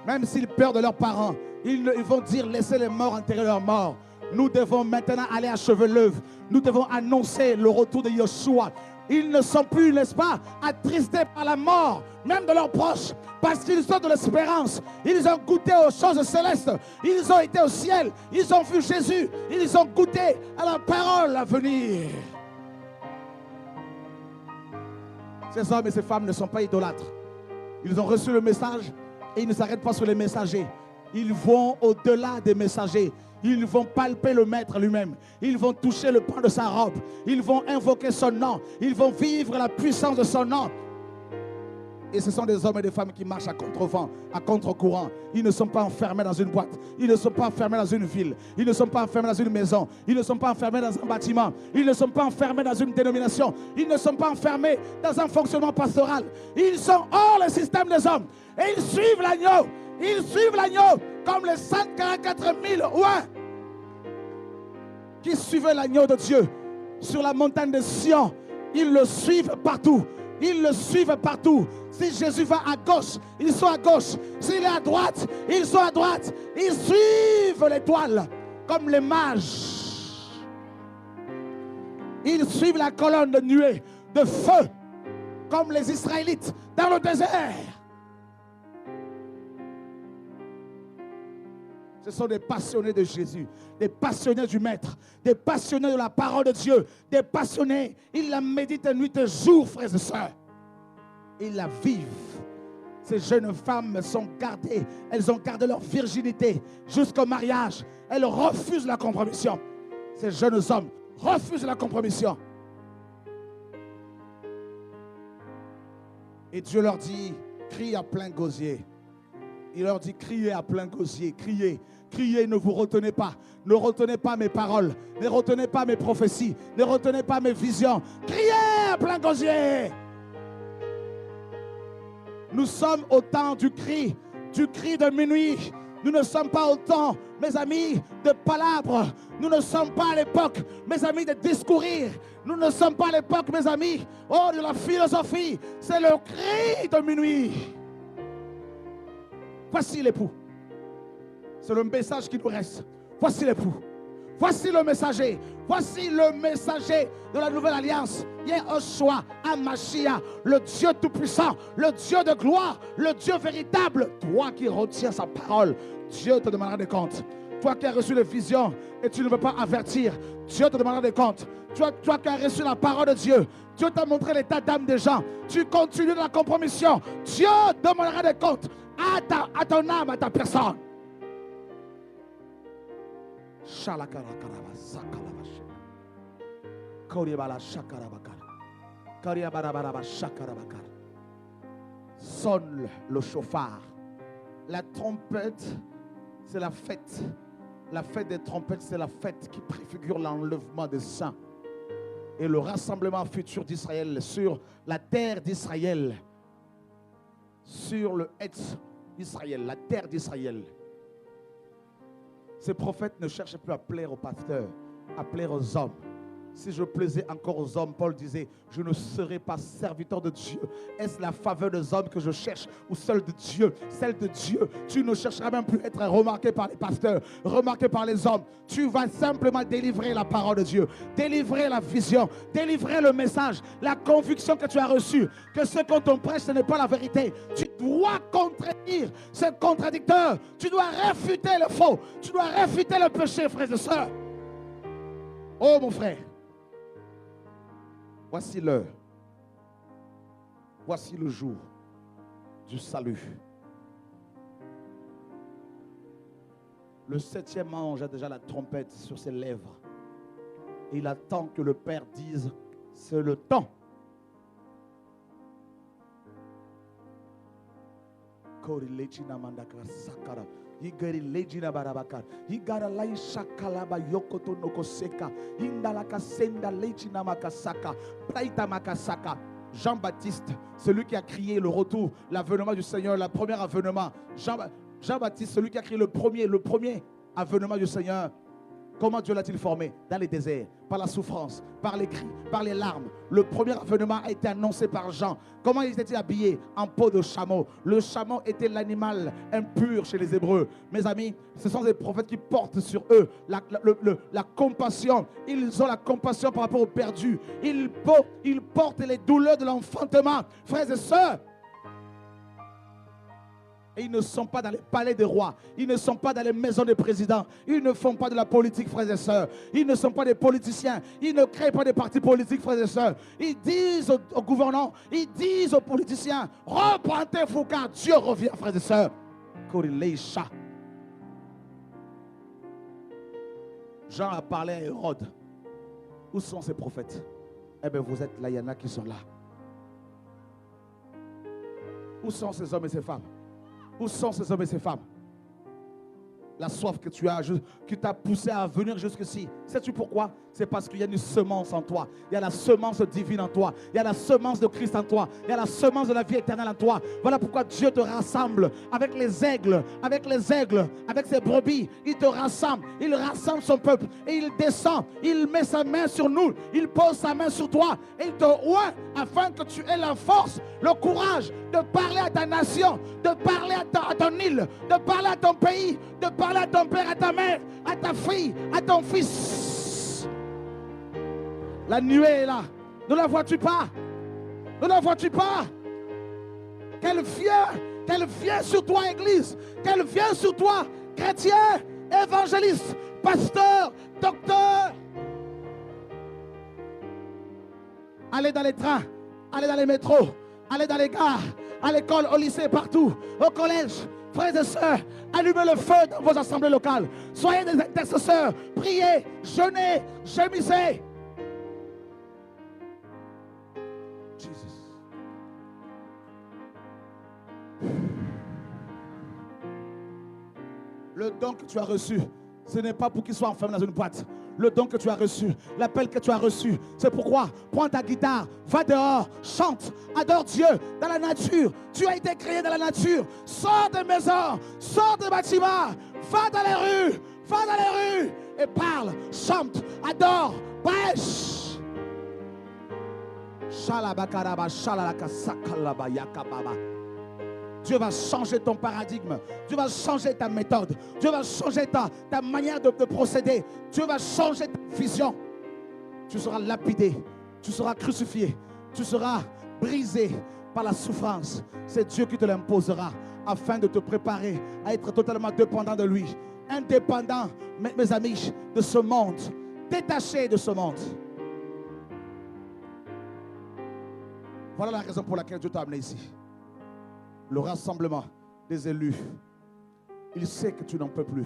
S1: Même s'ils peur de leurs parents, ils vont dire laissez les morts enterrer leurs morts. Nous devons maintenant aller achever l'œuvre. Nous devons annoncer le retour de Yeshua. Ils ne sont plus, n'est-ce pas, attristés par la mort, même de leurs proches, parce qu'ils ont de l'espérance. Ils ont goûté aux choses célestes. Ils ont été au ciel. Ils ont vu Jésus. Ils ont goûté à la parole à venir. Ces hommes et ces femmes ne sont pas idolâtres. Ils ont reçu le message et ils ne s'arrêtent pas sur les messagers. Ils vont au-delà des messagers. Ils vont palper le maître lui-même. Ils vont toucher le pan de sa robe. Ils vont invoquer son nom. Ils vont vivre la puissance de son nom. Et ce sont des hommes et des femmes qui marchent à contre-vent, à contre-courant. Ils ne sont pas enfermés dans une boîte. Ils ne sont pas enfermés dans une ville. Ils ne sont pas enfermés dans une maison. Ils ne sont pas enfermés dans un bâtiment. Ils ne sont pas enfermés dans une dénomination. Ils ne sont pas enfermés dans un fonctionnement pastoral. Ils sont hors le système des hommes. Et ils suivent l'agneau. Ils suivent l'agneau comme les 144 000 ouins qui suivaient l'agneau de Dieu sur la montagne de Sion. Ils le suivent partout. Ils le suivent partout. Si Jésus va à gauche, ils sont à gauche. S'il est à droite, ils sont à droite. Ils suivent l'étoile comme les mages. Ils suivent la colonne de nuée, de feu, comme les Israélites dans le désert. Ce sont des passionnés de Jésus, des passionnés du Maître, des passionnés de la parole de Dieu, des passionnés. Ils la méditent nuit et jour, frères et sœurs. Ils la vivent. Ces jeunes femmes sont gardées. Elles ont gardé leur virginité jusqu'au mariage. Elles refusent la compromission. Ces jeunes hommes refusent la compromission. Et Dieu leur dit, crie à plein gosier. Il leur dit, criez à plein gosier, criez. Criez, ne vous retenez pas. Ne retenez pas mes paroles. Ne retenez pas mes prophéties. Ne retenez pas mes visions. Criez à plein gosier. Nous sommes au temps du cri de minuit. Nous ne sommes pas au temps, mes amis, de palabres. Nous ne sommes pas à l'époque, mes amis, de discourir. Nous ne sommes pas à l'époque, mes amis, de la philosophie. C'est le cri de minuit. Voici l'époux. C'est le message qui nous reste. Voici l'époux. Voici le messager. Voici le messager de la nouvelle alliance. Yehoshua HaMashiach, le Dieu tout-puissant, le Dieu de gloire, le Dieu véritable. Toi qui retiens sa parole, Dieu te demandera des comptes. Toi qui as reçu les visions et tu ne veux pas avertir, Dieu te demandera des comptes. Toi qui as reçu la parole de Dieu, Dieu t'a montré l'état d'âme des gens. Tu continues dans la compromission. Dieu demandera des comptes à ton âme, à ta personne. Sonne le chauffard. La trompette, c'est la fête. La fête des trompettes, c'est la fête qui préfigure l'enlèvement des saints et le rassemblement futur d'Israël sur la terre d'Israël, sur le Hetz d'Israël, la terre d'Israël. Ces prophètes ne cherchaient plus à plaire aux pasteurs, à plaire aux hommes. Si je plaisais encore aux hommes, Paul disait, je ne serai pas serviteur de Dieu. Est-ce la faveur des hommes que je cherche ou celle de Dieu? Celle de Dieu. Tu ne chercheras même plus à être remarqué par les pasteurs, remarqué par les hommes. Tu vas simplement délivrer la parole de Dieu, délivrer la vision, délivrer le message, la conviction que tu as reçue, que ce qu'on te prêche, ce n'est pas la vérité. Tu dois contredire ce contradicteur. Tu dois réfuter le faux. Tu dois réfuter le péché, frères et sœurs. Oh mon frère. Voici l'heure. Voici le jour du salut. Le 7e ange a déjà la trompette sur ses lèvres. Et il attend que le Père dise, c'est le temps. Kori lejina mandaka sakara. Igari lejina barabakar. Igara lai shakalaba yokoto nokoseka. Indalaka senda lejina makasaka. Praita makasaka. Jean-Baptiste, celui qui a crié le retour, l'avènement du Seigneur, le premier avènement. Jean-Baptiste, celui qui a crié le premier avènement du Seigneur. Comment Dieu l'a-t-il formé? Dans les déserts, par la souffrance, par les cris, par les larmes. Le premier avènement a été annoncé par Jean. Comment il était habillé? En peau de chameau. Le chameau était l'animal impur chez les Hébreux. Mes amis, ce sont des prophètes qui portent sur eux la compassion. Ils ont la compassion par rapport aux perdus. Ils portent les douleurs de l'enfantement. Frères et sœurs, et ils ne sont pas dans les palais des rois. Ils ne sont pas dans les maisons des présidents. Ils ne font pas de la politique, frères et sœurs. Ils ne sont pas des politiciens. Ils ne créent pas des partis politiques, frères et sœurs. Ils disent aux gouvernants, ils disent aux politiciens, repentez-vous car Dieu revient, frères et sœurs. Jean a parlé à Hérode. Où sont ces prophètes? Eh bien, vous êtes là, il y en a qui sont là. Où sont ces hommes et ces femmes? Où sont ces hommes et ces femmes? La soif que tu as, qui t'a poussé à venir jusqu'ici. Sais-tu pourquoi? C'est parce qu'il y a une semence en toi. Il y a la semence divine en toi. Il y a la semence de Christ en toi. Il y a la semence de la vie éternelle en toi. Voilà pourquoi Dieu te rassemble avec les aigles, avec ses brebis. Il te rassemble. Il rassemble son peuple. Et il descend. Il met sa main sur nous. Il pose sa main sur toi. Et il te oint afin que tu aies la force, le courage de parler à ta nation, de parler à ton île, de parler à ton pays, de parler à ton père, à ta mère, à ta fille, à ton fils. La nuée est là. Ne la vois-tu pas? Ne la vois-tu pas? Qu'elle vient sur toi, Église. Qu'elle vient sur toi, chrétien, évangéliste, pasteur, docteur. Allez dans les trains, allez dans les métros, allez dans les gares, à l'école, au lycée, partout, au collège. Frères et sœurs, allumez le feu dans vos assemblées locales. Soyez des intercesseurs. Priez, jeûnez, gémissez. Jesus. Le don que tu as reçu, ce n'est pas pour qu'il soit enfermé dans une boîte. Le don que tu as reçu, l'appel que tu as reçu, c'est pourquoi prends ta guitare, va dehors, chante, adore Dieu dans la nature. Tu as été créé dans la nature. Sors des maisons, sors des bâtiments, va dans les rues et parle, chante, adore, prêche. Dieu va changer ton paradigme. Dieu va changer ta méthode. Dieu va changer ta manière de procéder. Dieu va changer ta vision. Tu seras lapidé. Tu seras crucifié. Tu seras brisé par la souffrance. C'est Dieu qui te l'imposera afin de te préparer à être totalement dépendant de lui. Indépendant, mes amis, de ce monde. Détaché de ce monde. Voilà la raison pour laquelle Dieu t'a amené ici. Le rassemblement des élus. Il sait que tu n'en peux plus.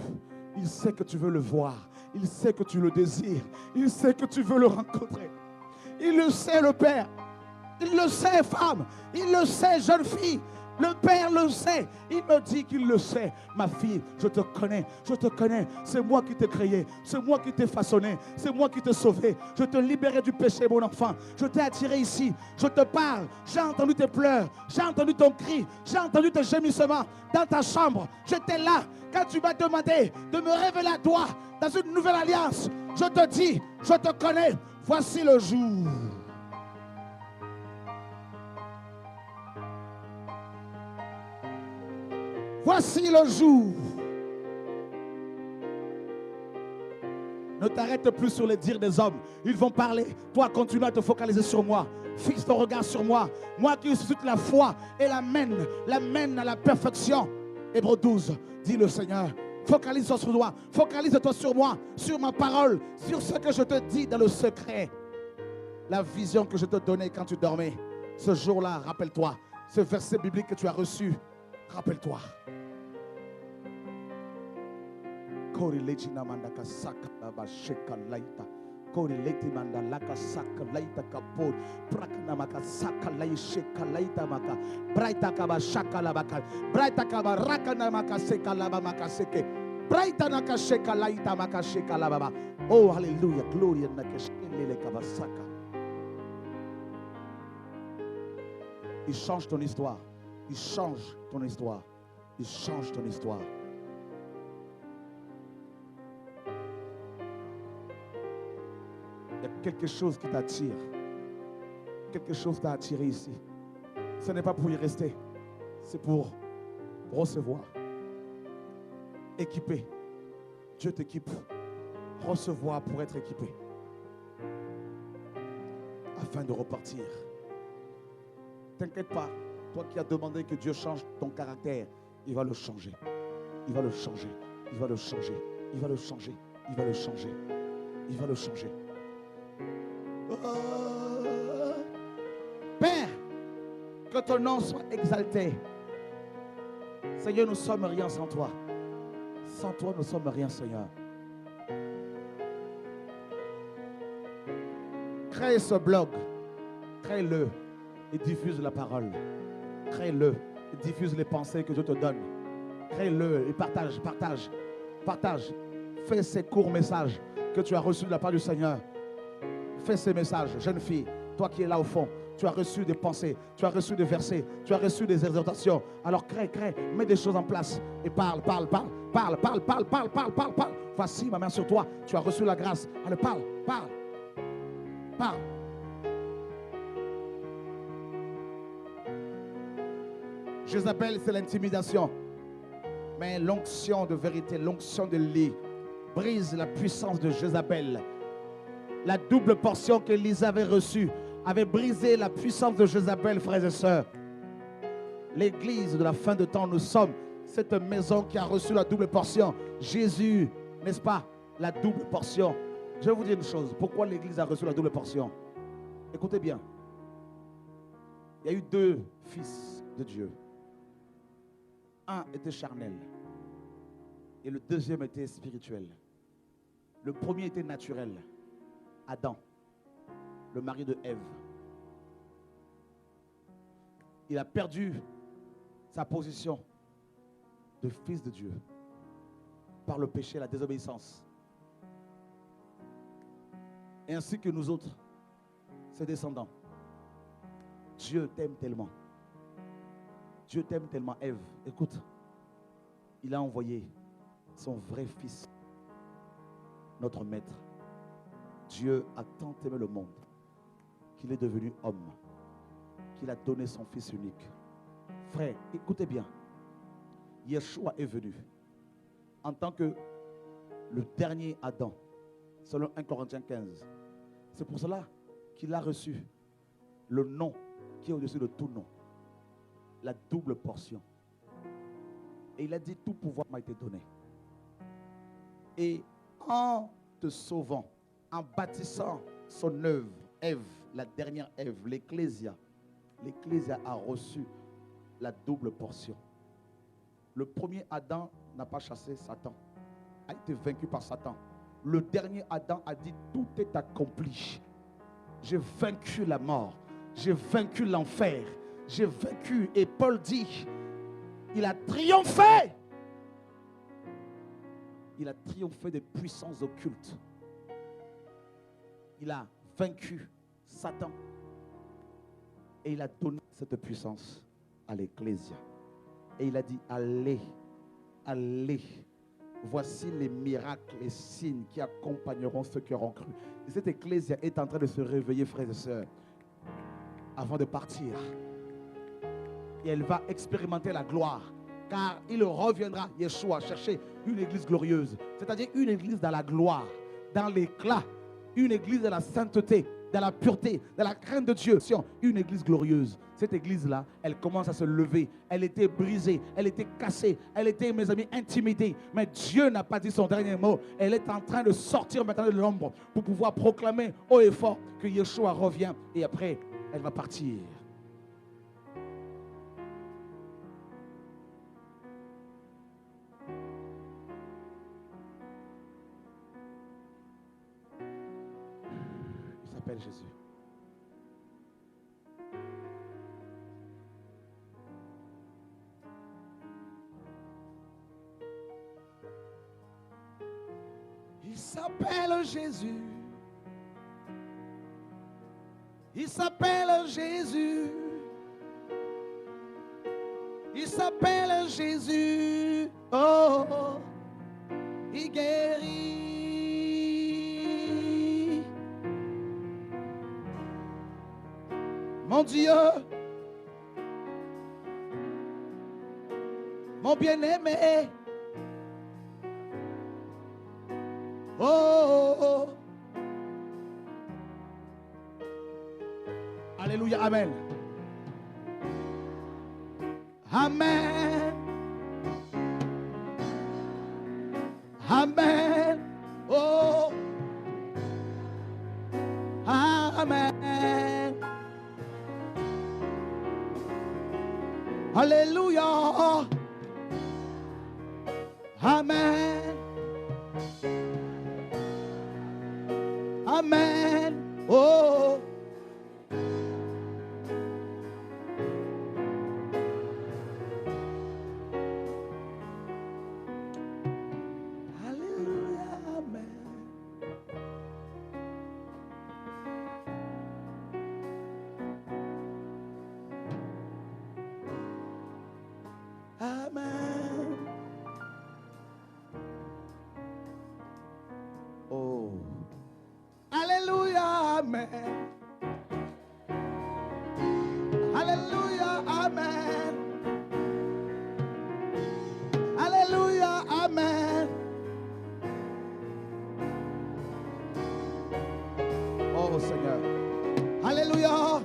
S1: Il sait que tu veux le voir. Il sait que tu le désires. Il sait que tu veux le rencontrer. Il le sait, le Père. Il le sait, femme. Il le sait, jeune fille. Le Père le sait. Il me dit qu'il le sait. Ma fille, je te connais. Je te connais. C'est moi qui t'ai créé. C'est moi qui t'ai façonné. C'est moi qui t'ai sauvé. Je te libérais du péché, mon enfant. Je t'ai attiré ici. Je te parle. J'ai entendu tes pleurs. J'ai entendu ton cri. J'ai entendu tes gémissements dans ta chambre. J'étais là quand tu m'as demandé de me révéler à toi dans une nouvelle alliance. Je te dis, je te connais. Voici le jour. Voici le jour. Ne t'arrête plus sur les dires des hommes. Ils vont parler. Toi, continue à te focaliser sur moi. Fixe ton regard sur moi. Moi qui suscite la foi et l'amène à la perfection. Hébreux 12, dit le Seigneur. Focalise-toi sur moi. Focalise-toi sur moi, sur ma parole, sur ce que je te dis dans le secret. La vision que je te donnais quand tu dormais. Ce jour-là, rappelle-toi. Ce verset biblique que tu as reçu. Rappelle-toi. kori leti manda laka saka laita kapod prakna maka saka lai sheka laita maka braita kaba shaka labaka braita kaba rakana maka seka laba maka seke braita naka sheka laita maka sheka lababa. Oh hallelujah, glory and naka shele kaba saka. Il change ton histoire. Il change ton histoire. Il change ton histoire. Il y a quelque chose qui t'attire. Quelque chose t'a attiré ici. Ce n'est pas pour y rester. C'est pour recevoir. Équiper. Dieu t'équipe. Recevoir pour être équipé. Afin de repartir. T'inquiète pas. Toi qui as demandé que Dieu change ton caractère, il va le changer. Il va le changer. Il va le changer. Il va le changer. Il va le changer. Il va le changer. Père, que ton nom soit exalté. Seigneur, nous ne sommes rien sans toi. Sans toi, nous ne sommes rien, Seigneur. Crée ce blog. Crée-le et diffuse la parole. Crée-le et diffuse les pensées que Dieu te donne. Crée-le et partage. Fais ces courts messages que tu as reçus de la part du Seigneur. Fais ces messages, jeune fille, toi qui es là au fond, tu as reçu des pensées, tu as reçu des versets, tu as reçu des exhortations. Alors crée, mets des choses en place et parle. Voici ma main sur toi, tu as reçu la grâce. Allez, parle. Jézabel, c'est l'intimidation. Mais l'onction de vérité, l'onction de lit, brise la puissance de Jézabel. La double portion qu'Élisée avait reçue avait brisé la puissance de Jézabel, frères et sœurs. L'église de la fin de temps, nous sommes cette maison qui a reçu la double portion. Jésus, n'est-ce pas, la double portion. Je vais vous dire une chose. Pourquoi l'église a reçu la double portion? Écoutez bien. Il y a eu deux fils de Dieu. Un était charnel et le deuxième était spirituel. Le premier était naturel. Adam, le mari de Ève. Il a perdu sa position de fils de Dieu par le péché et la désobéissance. Et ainsi que nous autres, ses descendants. Dieu t'aime tellement. Dieu t'aime tellement, Ève. Écoute, il a envoyé son vrai fils, notre maître. Dieu a tant aimé le monde qu'il est devenu homme, qu'il a donné son fils unique. Frère, écoutez bien. Yeshua est venu en tant que le dernier Adam, selon 1 Corinthiens 15. C'est pour cela qu'il a reçu le nom qui est au-dessus de tout nom, la double portion. Et il a dit, tout pouvoir m'a été donné. Et en te sauvant, en bâtissant son œuvre, Ève, la dernière Ève, l'Ecclésia a reçu la double portion. Le premier Adam n'a pas chassé Satan, a été vaincu par Satan. Le dernier Adam a dit, tout est accompli. J'ai vaincu la mort, j'ai vaincu l'enfer, j'ai vaincu. Et Paul dit, il a triomphé. Il a triomphé des puissances occultes. Il a vaincu Satan. Et il a donné cette puissance à l'Ecclésia. Et il a dit, allez, allez. Voici les miracles, les signes qui accompagneront ceux qui auront cru. Et cette Ecclésia est en train de se réveiller, frères et sœurs, avant de partir. Et elle va expérimenter la gloire. Car il reviendra, Yeshua, chercher une église glorieuse. C'est-à-dire une église dans la gloire, dans l'éclat. Une église dans la sainteté, dans la pureté, dans la crainte de Dieu. Une église glorieuse. Cette église-là, elle commence à se lever. Elle était brisée, elle était cassée, elle était, mes amis, intimidée. Mais Dieu n'a pas dit son dernier mot. Elle est en train de sortir maintenant de l'ombre pour pouvoir proclamer haut et fort que Yeshua revient. Et après, elle va partir. Appelle Jésus. Il s'appelle Jésus. Il s'appelle Jésus. Il s'appelle Jésus. Oh, oh. Il guérit. Mon Dieu, mon bien-aimé. Oh, oh, oh. Alléluia, amen. Amen. Amen. Oh. Amen. Alléluia. Amen. Amen. Oh. Alléluia. Amen. Amen. Oh. Alléluia, amen. Alléluia, amen. Alléluia, amen. Oh Seigneur. Alléluia.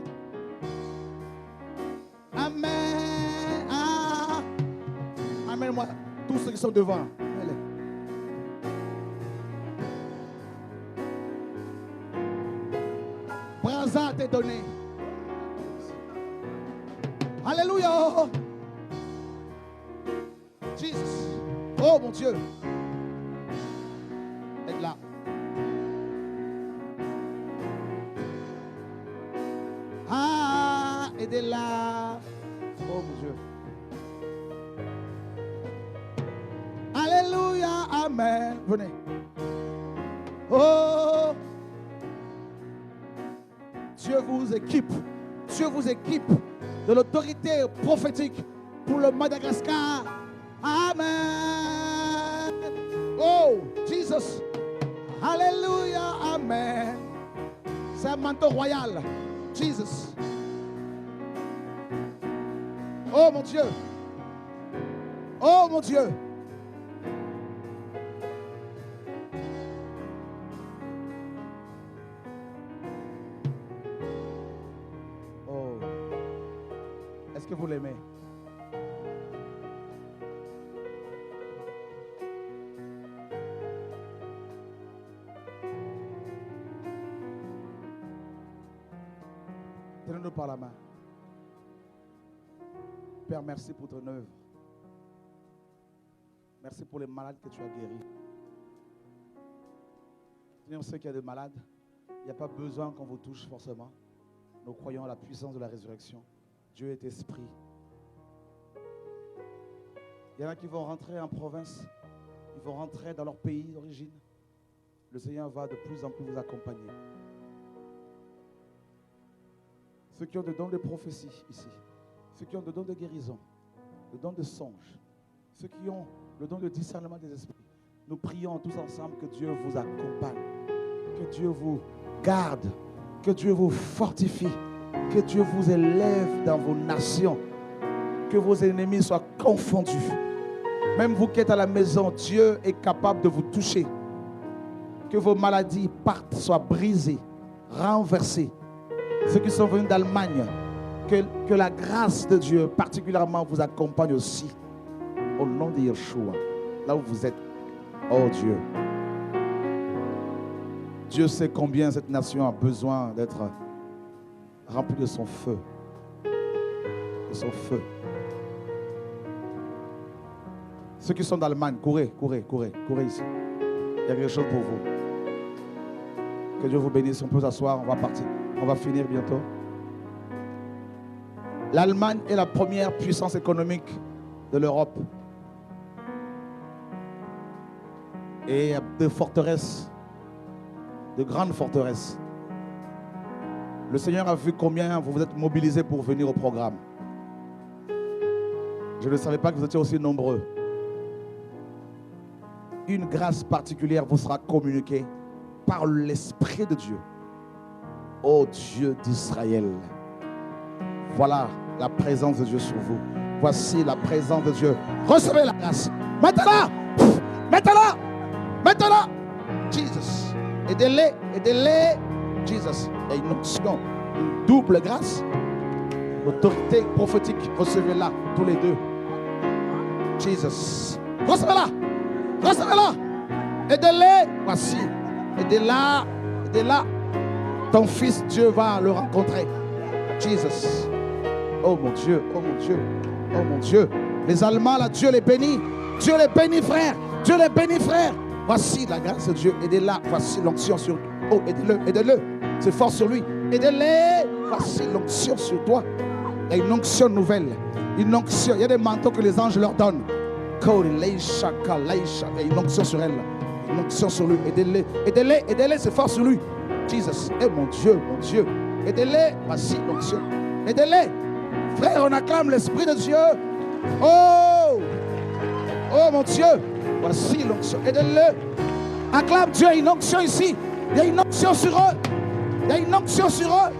S1: Amen. Ah. Amène-moi tous ceux qui sont devant. Allez. Brasa t'est donné. Alléluia. Jesus. Oh mon Dieu. Aide là. Ah, aidez-la. Oh mon Dieu. Alléluia. Amen. Venez. Oh. Dieu vous équipe. Dieu vous équipe de l'autorité prophétique pour le Madagascar. Amen. Oh, Jesus. Alléluia. Amen. C'est un manteau royal. Jesus. Oh mon Dieu. Oh mon Dieu. Oh. Est-ce que vous l'aimez? Tenez-nous par la main. Père, merci pour ton œuvre. Merci pour les malades que tu as guéris. Seigneur, ceux qui ont des malades, il n'y a pas besoin qu'on vous touche forcément. Nous croyons à la puissance de la résurrection. Dieu est esprit. Il y en a qui vont rentrer en province. Ils vont rentrer dans leur pays d'origine. Le Seigneur va de plus en plus vous accompagner. Ceux qui ont le don de prophétie ici, ceux qui ont le don de guérison, le don de songe, ceux qui ont le don de discernement des esprits, nous prions tous ensemble que Dieu vous accompagne, que Dieu vous garde, que Dieu vous fortifie, que Dieu vous élève dans vos nations, que vos ennemis soient confondus. Même vous qui êtes à la maison, Dieu est capable de vous toucher, que vos maladies partent, soient brisées, renversées. Ceux qui sont venus d'Allemagne, que la grâce de Dieu particulièrement vous accompagne aussi. Au nom de Yeshua, là où vous êtes. Oh Dieu. Dieu sait combien cette nation a besoin d'être remplie de son feu. De son feu. Ceux qui sont d'Allemagne, courez ici. Il y a quelque chose pour vous. Que Dieu vous bénisse. On peut s'asseoir, on va partir. On va finir bientôt. L'Allemagne est la première puissance économique de l'Europe. Et il y a des forteresses, de grandes forteresses. Le Seigneur a vu combien vous vous êtes mobilisés pour venir au programme. Je ne savais pas que vous étiez aussi nombreux. Une grâce particulière vous sera communiquée par l'Esprit de Dieu. Ô Dieu d'Israël, voilà la présence de Dieu sur vous. Voici la présence de Dieu. Recevez la grâce. Maintenant, maintenant, maintenant. Jesus. Aidez-les, aidez-les. Jesus. Il y a une onction, une double grâce. L'autorité prophétique, recevez-la tous les deux. Jesus. Recevez-la. Recevez-la. Aidez-les. Voici. Aidez-la. Aidez-la. Ton fils, Dieu va le rencontrer. Jesus. Oh mon Dieu, oh mon Dieu, oh mon Dieu. Les Allemands, là, Dieu les bénit. Dieu les bénit, frère. Dieu les bénit, frère. Voici la grâce de Dieu. Aidez-la. Voici l'onction sur lui. Oh, aidez-le, aidez-le. C'est fort sur lui. Aidez-les. Voici l'onction sur toi. Il y a une onction nouvelle. Une onction. Il y a des manteaux que les anges leur donnent. Il y a une onction sur elle. Une onction sur lui. Aidez-les. Aidez-les. Aidez-les. C'est fort sur lui. Jesus. Eh mon Dieu, mon Dieu. Aidez-les. Voici l'onction. Aidez-les. Frère, on acclame l'Esprit de Dieu. Oh. Oh mon Dieu. Voici l'onction. Aidez-le. Acclame Dieu. Il y a une onction ici. Il y a une onction sur eux. Il y a une onction sur eux.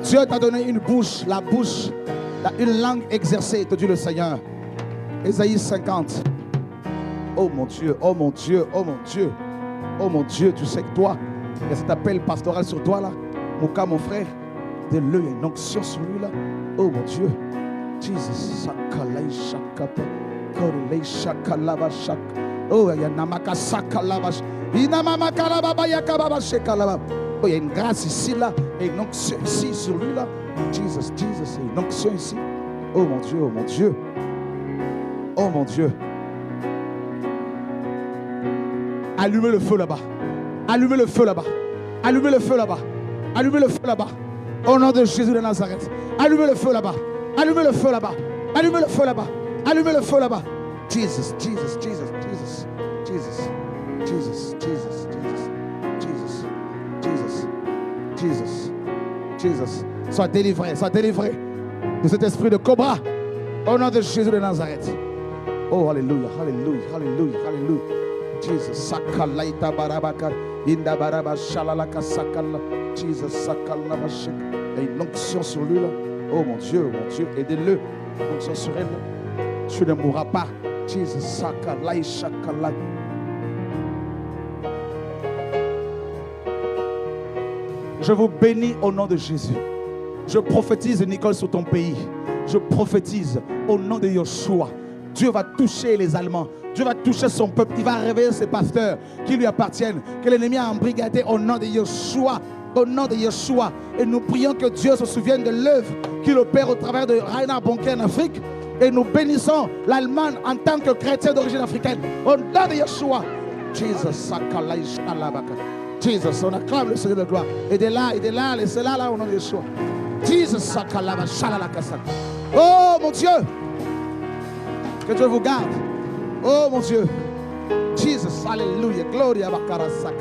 S1: Dieu t'a donné une bouche, la bouche, une langue exercée, te dit le Seigneur. Ésaïe 50. Oh mon Dieu, oh mon Dieu, oh mon Dieu. Oh mon Dieu, tu sais que toi, il y a cet appel pastoral sur toi là. Mouka, mon frère, de l'œil, il y a une onction sur lui là. Oh mon Dieu. Jesus. Oh, il y a Namaka Sakalavash. Oh, il y a une grâce ici là. Il y a une onction ici sur lui là. Jesus, Jesus, il y a une onction ici. Oh mon Dieu, oh mon Dieu. Oh mon Dieu. Allumez le feu là-bas. Allumez le feu là-bas. Allumez le feu là-bas. Allumez le feu là-bas. Au nom de Jésus de Nazareth. Allumez le feu là-bas. Allumez le feu là-bas. Allumez le feu là-bas. Allumez le feu là-bas. Jesus, Jesus, Jesus, Jesus, Jesus, Jesus, Jesus, Jesus, Jesus, Jesus, Jesus, Jesus. Sois délivré de cet esprit de cobra. Au nom de Jésus de Nazareth. Oh, alléluia, alléluia, alléluia, alléluia. Jesus, sakalaita barabaka, inda baraba shalalaka sakala. Jesus, sakala bashik. Il y a une onction sur lui là. Oh mon Dieu, aidez-le. Onction sur elle. Tu ne mourras pas. Jesus, sakalai shakalai. Je vous bénis au nom de Jésus. Je prophétise, Nicole, sur ton pays. Je prophétise au nom de Yeshua. Dieu va toucher les Allemands. Dieu va toucher son peuple. Il va réveiller ses pasteurs qui lui appartiennent. Que l'ennemi a embrigadé au nom de Yeshua. Au nom de Yeshua. Et nous prions que Dieu se souvienne de l'œuvre qu'il opère au travers de Reinhard Bonnke en Afrique. Et nous bénissons l'Allemagne en tant que chrétien d'origine africaine. Au nom de Yeshua. Jesus, Jesus, on acclame le Seigneur de gloire. Aidez-la, laissez-la là au nom de Yeshua. Jesus, oh mon Dieu. Que Dieu vous garde. Oh mon Dieu. Jesus, alléluia. Gloria Bakarasak.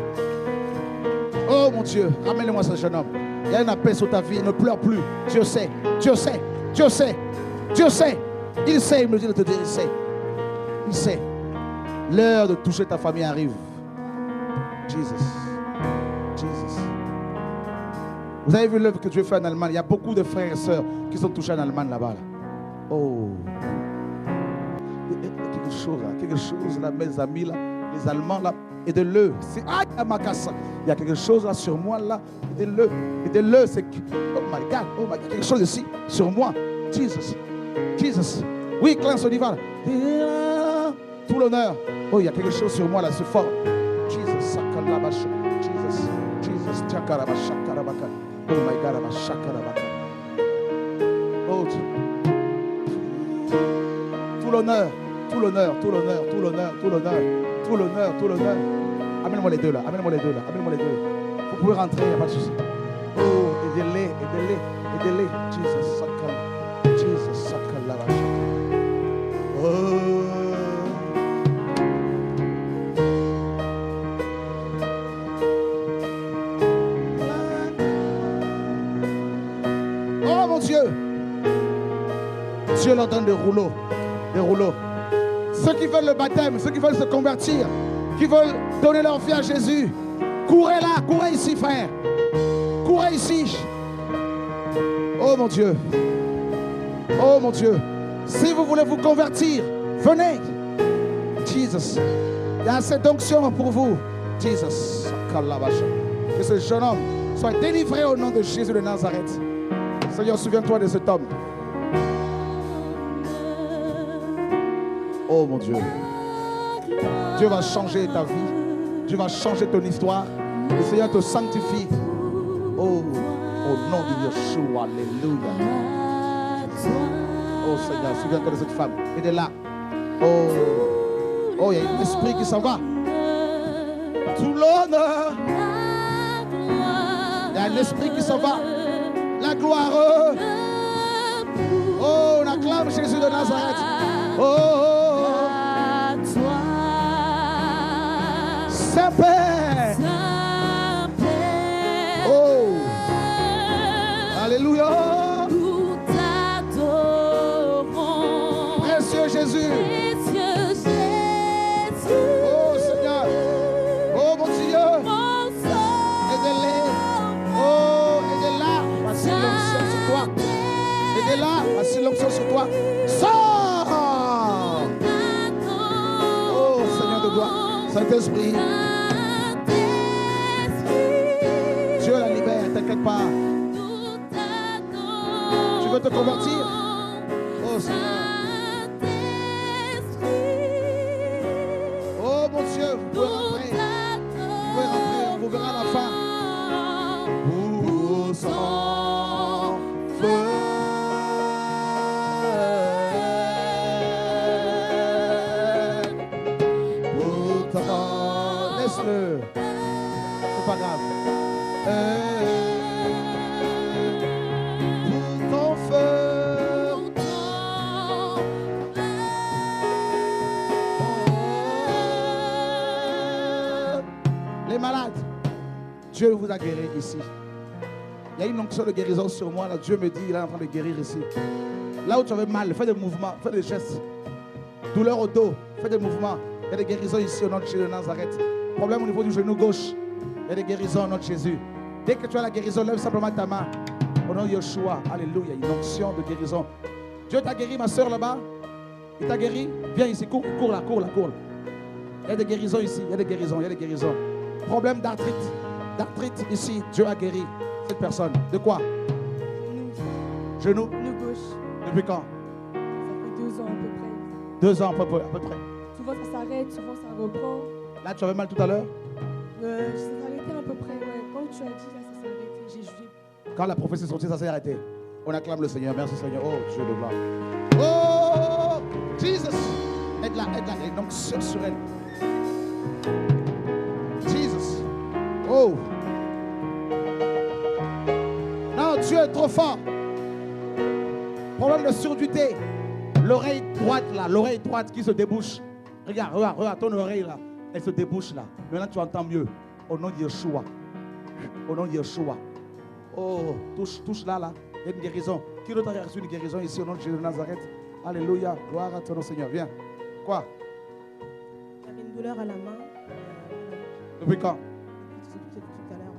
S1: Oh mon Dieu, ramène-moi ce jeune homme. Il y a une paix sur ta vie, ne pleure plus. Dieu sait, Dieu sait, Dieu sait, Dieu sait. Il sait, il me dit de te dire, il sait. Il sait. L'heure de toucher ta famille arrive. Jesus. Jesus. Vous avez vu l'œuvre que Dieu fait en Allemagne. Il y a beaucoup de frères et sœurs qui sont touchés en Allemagne là-bas. Là. Oh. Il y a quelque chose là, mes amis là, les Allemands là, aidez-le. Il y a quelque chose là sur moi là, aidez-le. C'est oh my God, il y a quelque chose ici sur moi. Jesus, Jesus. Oui, classe on y va. Tout l'honneur. Oh, il y a quelque chose sur moi là, c'est fort. Jesus, sakalabasha. Jesus, Jesus, chakarabasha, karabaka. Oh my God, abasha, karabaka. Oh, tout l'honneur, Tout l'honneur, tout l'honneur, tout l'honneur, tout l'honneur, tout l'honneur, tout l'honneur. Amène-moi les deux là, amène-moi les deux là, amène-moi les deux. Vous pouvez rentrer, il n'y a pas de souci. Oh, aidez-les, aidez-les, aidez-les. Jesus, sakala. Jesus, sakala. Oh mon Dieu. Dieu leur donne des rouleaux. Des rouleaux. Ceux qui veulent le baptême, ceux qui veulent se convertir, qui veulent donner leur vie à Jésus, courez là, courez ici, frère. Courez ici. Oh mon Dieu. Oh mon Dieu. Si vous voulez vous convertir, venez. Jesus. Il y a cette onction pour vous. Jesus. Que ce jeune homme soit délivré au nom de Jésus de Nazareth. Seigneur, souviens-toi de cet homme. Oh mon Dieu. Dieu va changer ta vie. Dieu va changer ton histoire. Le Seigneur te sanctifie. Oh, au nom de Yeshua. Alléluia. Oh Seigneur, souviens-toi de cette femme. Elle est là. Oh, il y a un esprit qui s'en va. Tout l'honneur. Il y a un esprit qui s'en va. La gloire. Oh, on acclame Jésus de Nazareth. Saint-Père. Oh. Alléluia. Précieux Jésus. Oh Seigneur. Oh mon Dieu. Aidez-les. Oh, aidez-la. Voici l'onction sur toi. Aidez-la. Voici l'onction sur toi. Sors. Oh Seigneur de gloire. Saint-Esprit. Dieu la libère, t'inquiète pas. Tu veux te convertir? Oh Seigneur. Oh mon Dieu, vous pouvez rentrer. Vous pouvez rentrer, on vous verra à la fin. Pour son feu. Laisse-le. C'est pas grave. Pour ton feu. Les malades, Dieu vous a guéri ici. Il y a une onction de guérison sur moi. Là, Dieu me dit, il est en train de guérir ici. Là où tu avais mal, fais des mouvements, fais des gestes. Douleur au dos, fais des mouvements. Il y a des guérisons ici au nom de Jésus de Nazareth. Problème au niveau du genou gauche. Il y a des guérisons au nom de Jésus. Dès que tu as la guérison, lève simplement ta main. Au nom de Yeshua. Alléluia. Une onction de guérison. Dieu t'a guéri, ma soeur là-bas. Il t'a guéri. Viens ici. Cours là. Il y a des guérisons ici. Il y a des guérisons. Problème d'arthrite. D'arthrite ici. Dieu a guéri cette personne. De quoi? Genou.
S5: Le gauche.
S1: Depuis quand?
S5: Ça fait 2 ans à peu près.
S1: 2 ans à peu près.
S5: Souvent ça s'arrête, souvent ça reprend.
S1: Là, tu avais mal tout à l'heure?
S5: Ça s'est arrêté à peu près, ouais. Quand tu as dit, là, ça s'est arrêté. J'ai jugé.
S1: Quand la prophétie est sortie, ça s'est arrêté. On acclame le Seigneur. Merci Seigneur. Oh, Dieu de gloire. Oh, Jesus. Aide-la. Et donc, sur elle. Jesus. Oh. Non, Dieu est trop fort. Problème de surdité. L'oreille droite là, l'oreille droite qui se débouche. Regarde, ton oreille là, elle se débouche là. Maintenant tu entends mieux. Au nom de Yeshua. Au nom de Yeshua. Oh, touche là. Il y a une guérison. Qui d'autre a reçu une guérison ici au nom de Jésus de Nazareth? Alléluia. Gloire à ton nom Seigneur. Viens. Quoi?
S5: J'avais une douleur à la main.
S1: Depuis quand?
S5: Depuis tout à l'heure.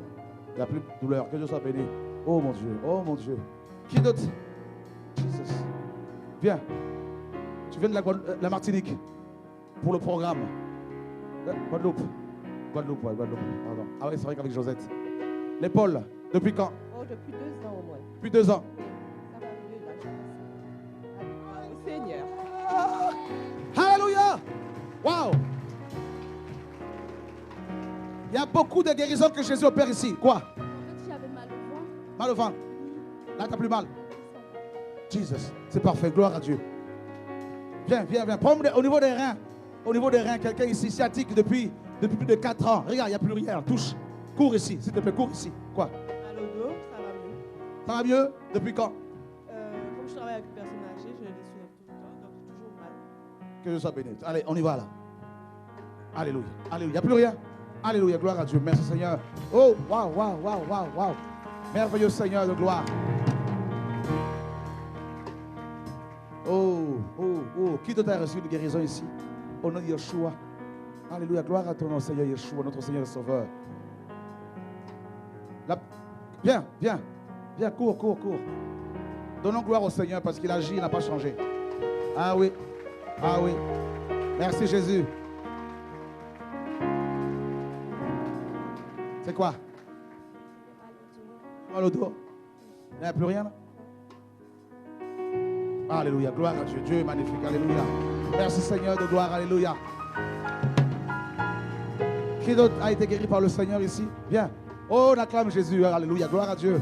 S1: Il n'y a plus de douleur. Que Dieu soit béni. Oh mon Dieu. Oh mon Dieu. Qui d'autre? Jesus. Viens. Tu viens de la Martinique pour le programme. Guadeloupe. Guadeloupe. Pardon. Ah oui, c'est vrai qu'avec Josette. L'épaule. Depuis quand?
S6: Oh, depuis 2 ans au moins.
S1: Depuis 2 ans.
S6: Ça va mieux là, je pense. Au Seigneur.
S1: Alléluia. Waouh. Il y a beaucoup de guérisons que Jésus opère ici. Quoi?
S2: En fait, j'avais mal au ventre.
S1: Mal au ventre. Là, tu n'as plus mal. Jesus. C'est parfait. Gloire à Dieu. Viens, viens, viens. Problème au niveau des reins. Au niveau des reins, quelqu'un ici sciatique depuis plus de 4 ans. Regarde, il n'y a plus rien. Touche. Cours ici, s'il te plaît, cours ici. Quoi?
S6: À l'odo, ça va mieux.
S1: Ça va mieux? Depuis quand?
S6: Comme je travaille avec une personne âgée, je les soulève tout le temps, donc j'ai toujours mal.
S1: Que je sois béni. Allez, on y va là. Alléluia. Alléluia. Il n'y a plus rien. Alléluia. Gloire à Dieu. Merci Seigneur. Oh, waouh, waouh, waouh, waouh, waouh. Merveilleux Seigneur de gloire. Oh, oh, oh. Qui d'autre a reçu de guérison ici? Au nom de Yeshua. Alléluia. Gloire à ton nom, Seigneur Yeshua, notre Seigneur et Sauveur. Là. Viens, viens. Viens, cours, cours, cours. Donnons gloire au Seigneur parce qu'il agit, il n'a pas changé. Ah oui. Ah oui. Merci Jésus. C'est quoi? Mal au dos. Il n'y a plus rien là? Alléluia. Gloire à Dieu. Dieu est magnifique. Alléluia. Merci Seigneur de gloire. Alléluia. Qui d'autre a été guéri par le Seigneur ici? Viens. Oh, on acclame Jésus. Alléluia. Gloire à Dieu.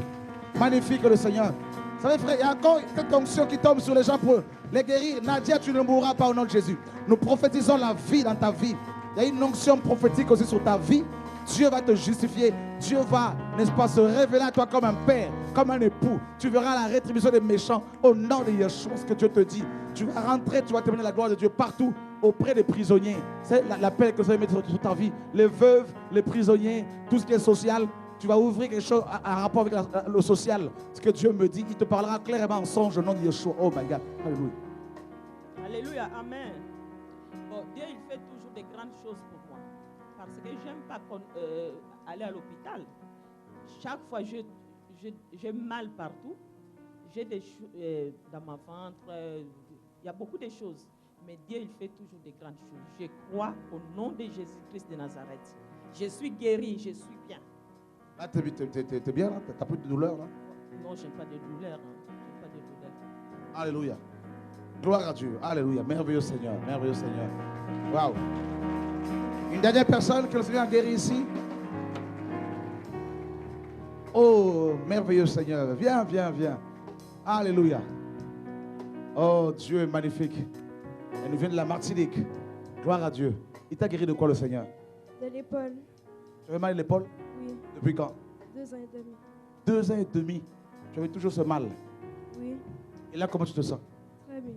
S1: Magnifique le Seigneur. Vous savez frère, il y a encore cette onction qui tombe sur les gens pour les guérir. Nadia, tu ne mourras pas au nom de Jésus. Nous prophétisons la vie dans ta vie. Il y a une onction prophétique aussi sur ta vie. Dieu va te justifier. Dieu va, n'est-ce pas, se révéler à toi comme un père, comme un époux. Tu verras la rétribution des méchants au nom de Yeshua, ce que Dieu te dit. Tu vas rentrer, tu vas témoigner la gloire de Dieu partout auprès des prisonniers. C'est l'appel que vous allez mettre sur ta vie. Les veuves, les prisonniers, tout ce qui est social. Tu vas ouvrir quelque chose à rapport avec le social. Ce que Dieu me dit, il te parlera clairement en songe au nom de Yeshua. Oh my God. Alléluia.
S6: Alléluia, amen. Bon, Dieu, il fait toujours des grandes choses pour moi. Parce que j'aime pas aller à l'hôpital. Chaque fois, j'ai mal partout. J'ai des choses dans ma ventre. Il y a beaucoup de choses. Mais Dieu, il fait toujours des grandes choses. Je crois au nom de Jésus-Christ de Nazareth. Je suis guéri, je suis bien.
S1: Là, t'es bien, là? T'as plus de douleur, là?
S6: Non, je n'ai pas de douleur. J'ai pas de douleur.
S1: Alléluia. Gloire à Dieu. Alléluia. Merveilleux Seigneur. Merveilleux Seigneur. Waouh. Une dernière personne que le Seigneur a guéri ici. Oh, merveilleux Seigneur. Viens, viens, viens. Alléluia. Oh, Dieu est magnifique. Elle nous vient de la Martinique. Gloire à Dieu. Il t'a guéri de quoi, le Seigneur?
S5: De l'épaule.
S1: Tu avais mal à l'épaule?
S5: Oui.
S1: Depuis quand?
S5: 2 ans et demi.
S1: 2 ans et demi. Tu avais toujours ce mal.
S5: Oui.
S1: Et là, comment tu te sens?
S5: Très bien.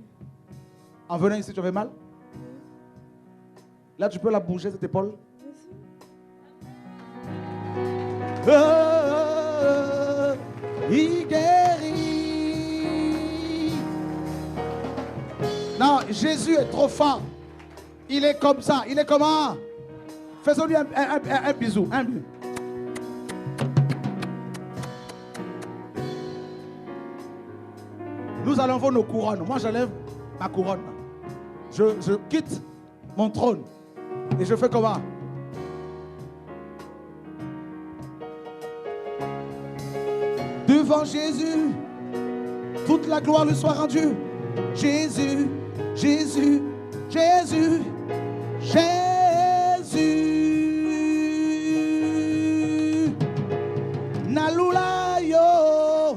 S1: En venant ici, tu avais mal?
S5: Oui.
S1: Là, tu peux la bouger, cette épaule?
S5: Merci.
S1: Oh, il guérit. Non, Jésus est trop fort. Il est comme ça. Il est comment? Faisons-lui un bisou. Un bisou. Nous allons voir nos couronnes. Moi, j'enlève ma couronne. Je quitte mon trône. Et je fais comment? Devant Jésus, toute la gloire lui soit rendue. Jésus, Jésus, Jésus, Jésus. Nalula yo,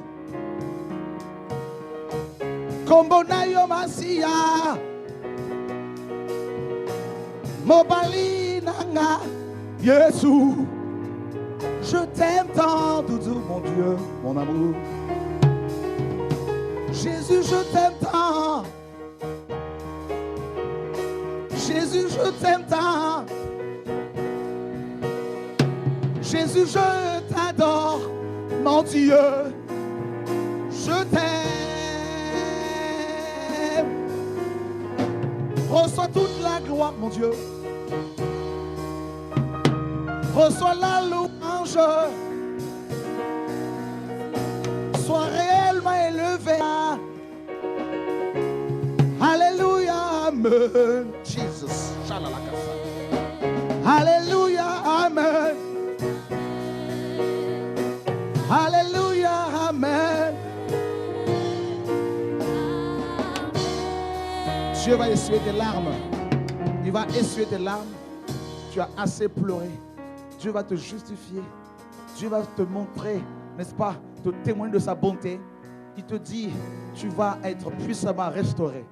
S1: kombona yo masia, mobali nanga, Jésus. Je t'aime tant, doudou, mon Dieu, mon amour. Jésus, je t'aime tant. Jésus, je t'aime tant. Jésus, je t'adore, mon Dieu. Je t'aime. Reçois toute la gloire, mon Dieu. Reçois la louange. Sois réellement élevé. Alléluia, amen. Jesus. Alléluia, amen. Alléluia, amen. Dieu va essuyer tes larmes. Il va essuyer tes larmes. Tu as assez pleuré. Dieu va te justifier. Dieu va te montrer, n'est-ce pas, te témoigner de sa bonté. Il te dit, tu vas être puissamment restauré.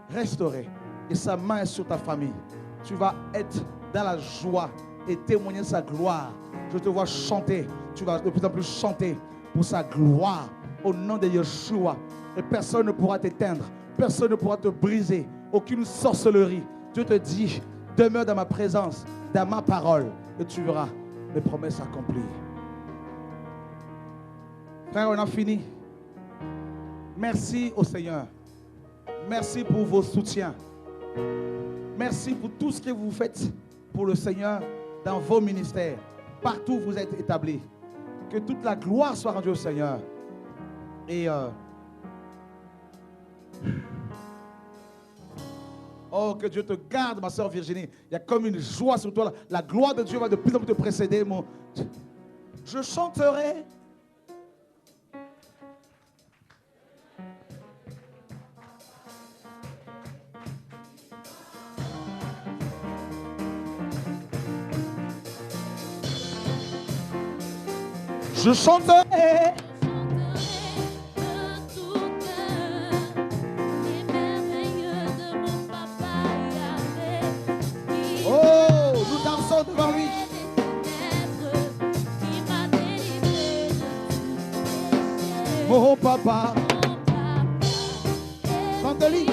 S1: Restauré. et sa main est sur ta famille. Tu vas être dans la joie et témoigner sa gloire. Je te vois chanter. Tu vas de plus en plus chanter pour sa gloire au nom de Yeshua. Et personne ne pourra t'éteindre. Personne ne pourra te briser. Aucune sorcellerie. Dieu te dit, demeure dans ma présence, dans ma parole, et tu verras mes promesses accomplies. Frère, on a fini. Merci au Seigneur. Merci pour vos soutiens. Merci pour tout ce que vous faites pour le Seigneur dans vos ministères. Partout où vous êtes établis. Que toute la gloire soit rendue au Seigneur. Et oh, que Dieu te garde, ma soeur Virginie. Il y a comme une joie sur toi. La gloire de Dieu va de plus en plus te précéder. Je chanterai. Je chanterai. Oh, nous dansons devant lui. Oh papa, chante-lui.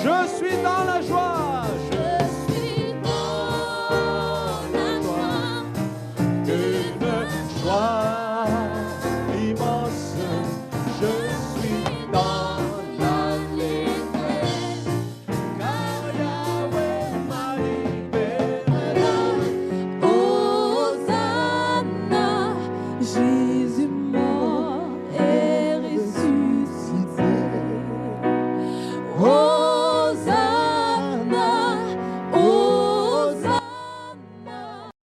S1: Je suis dans la joie.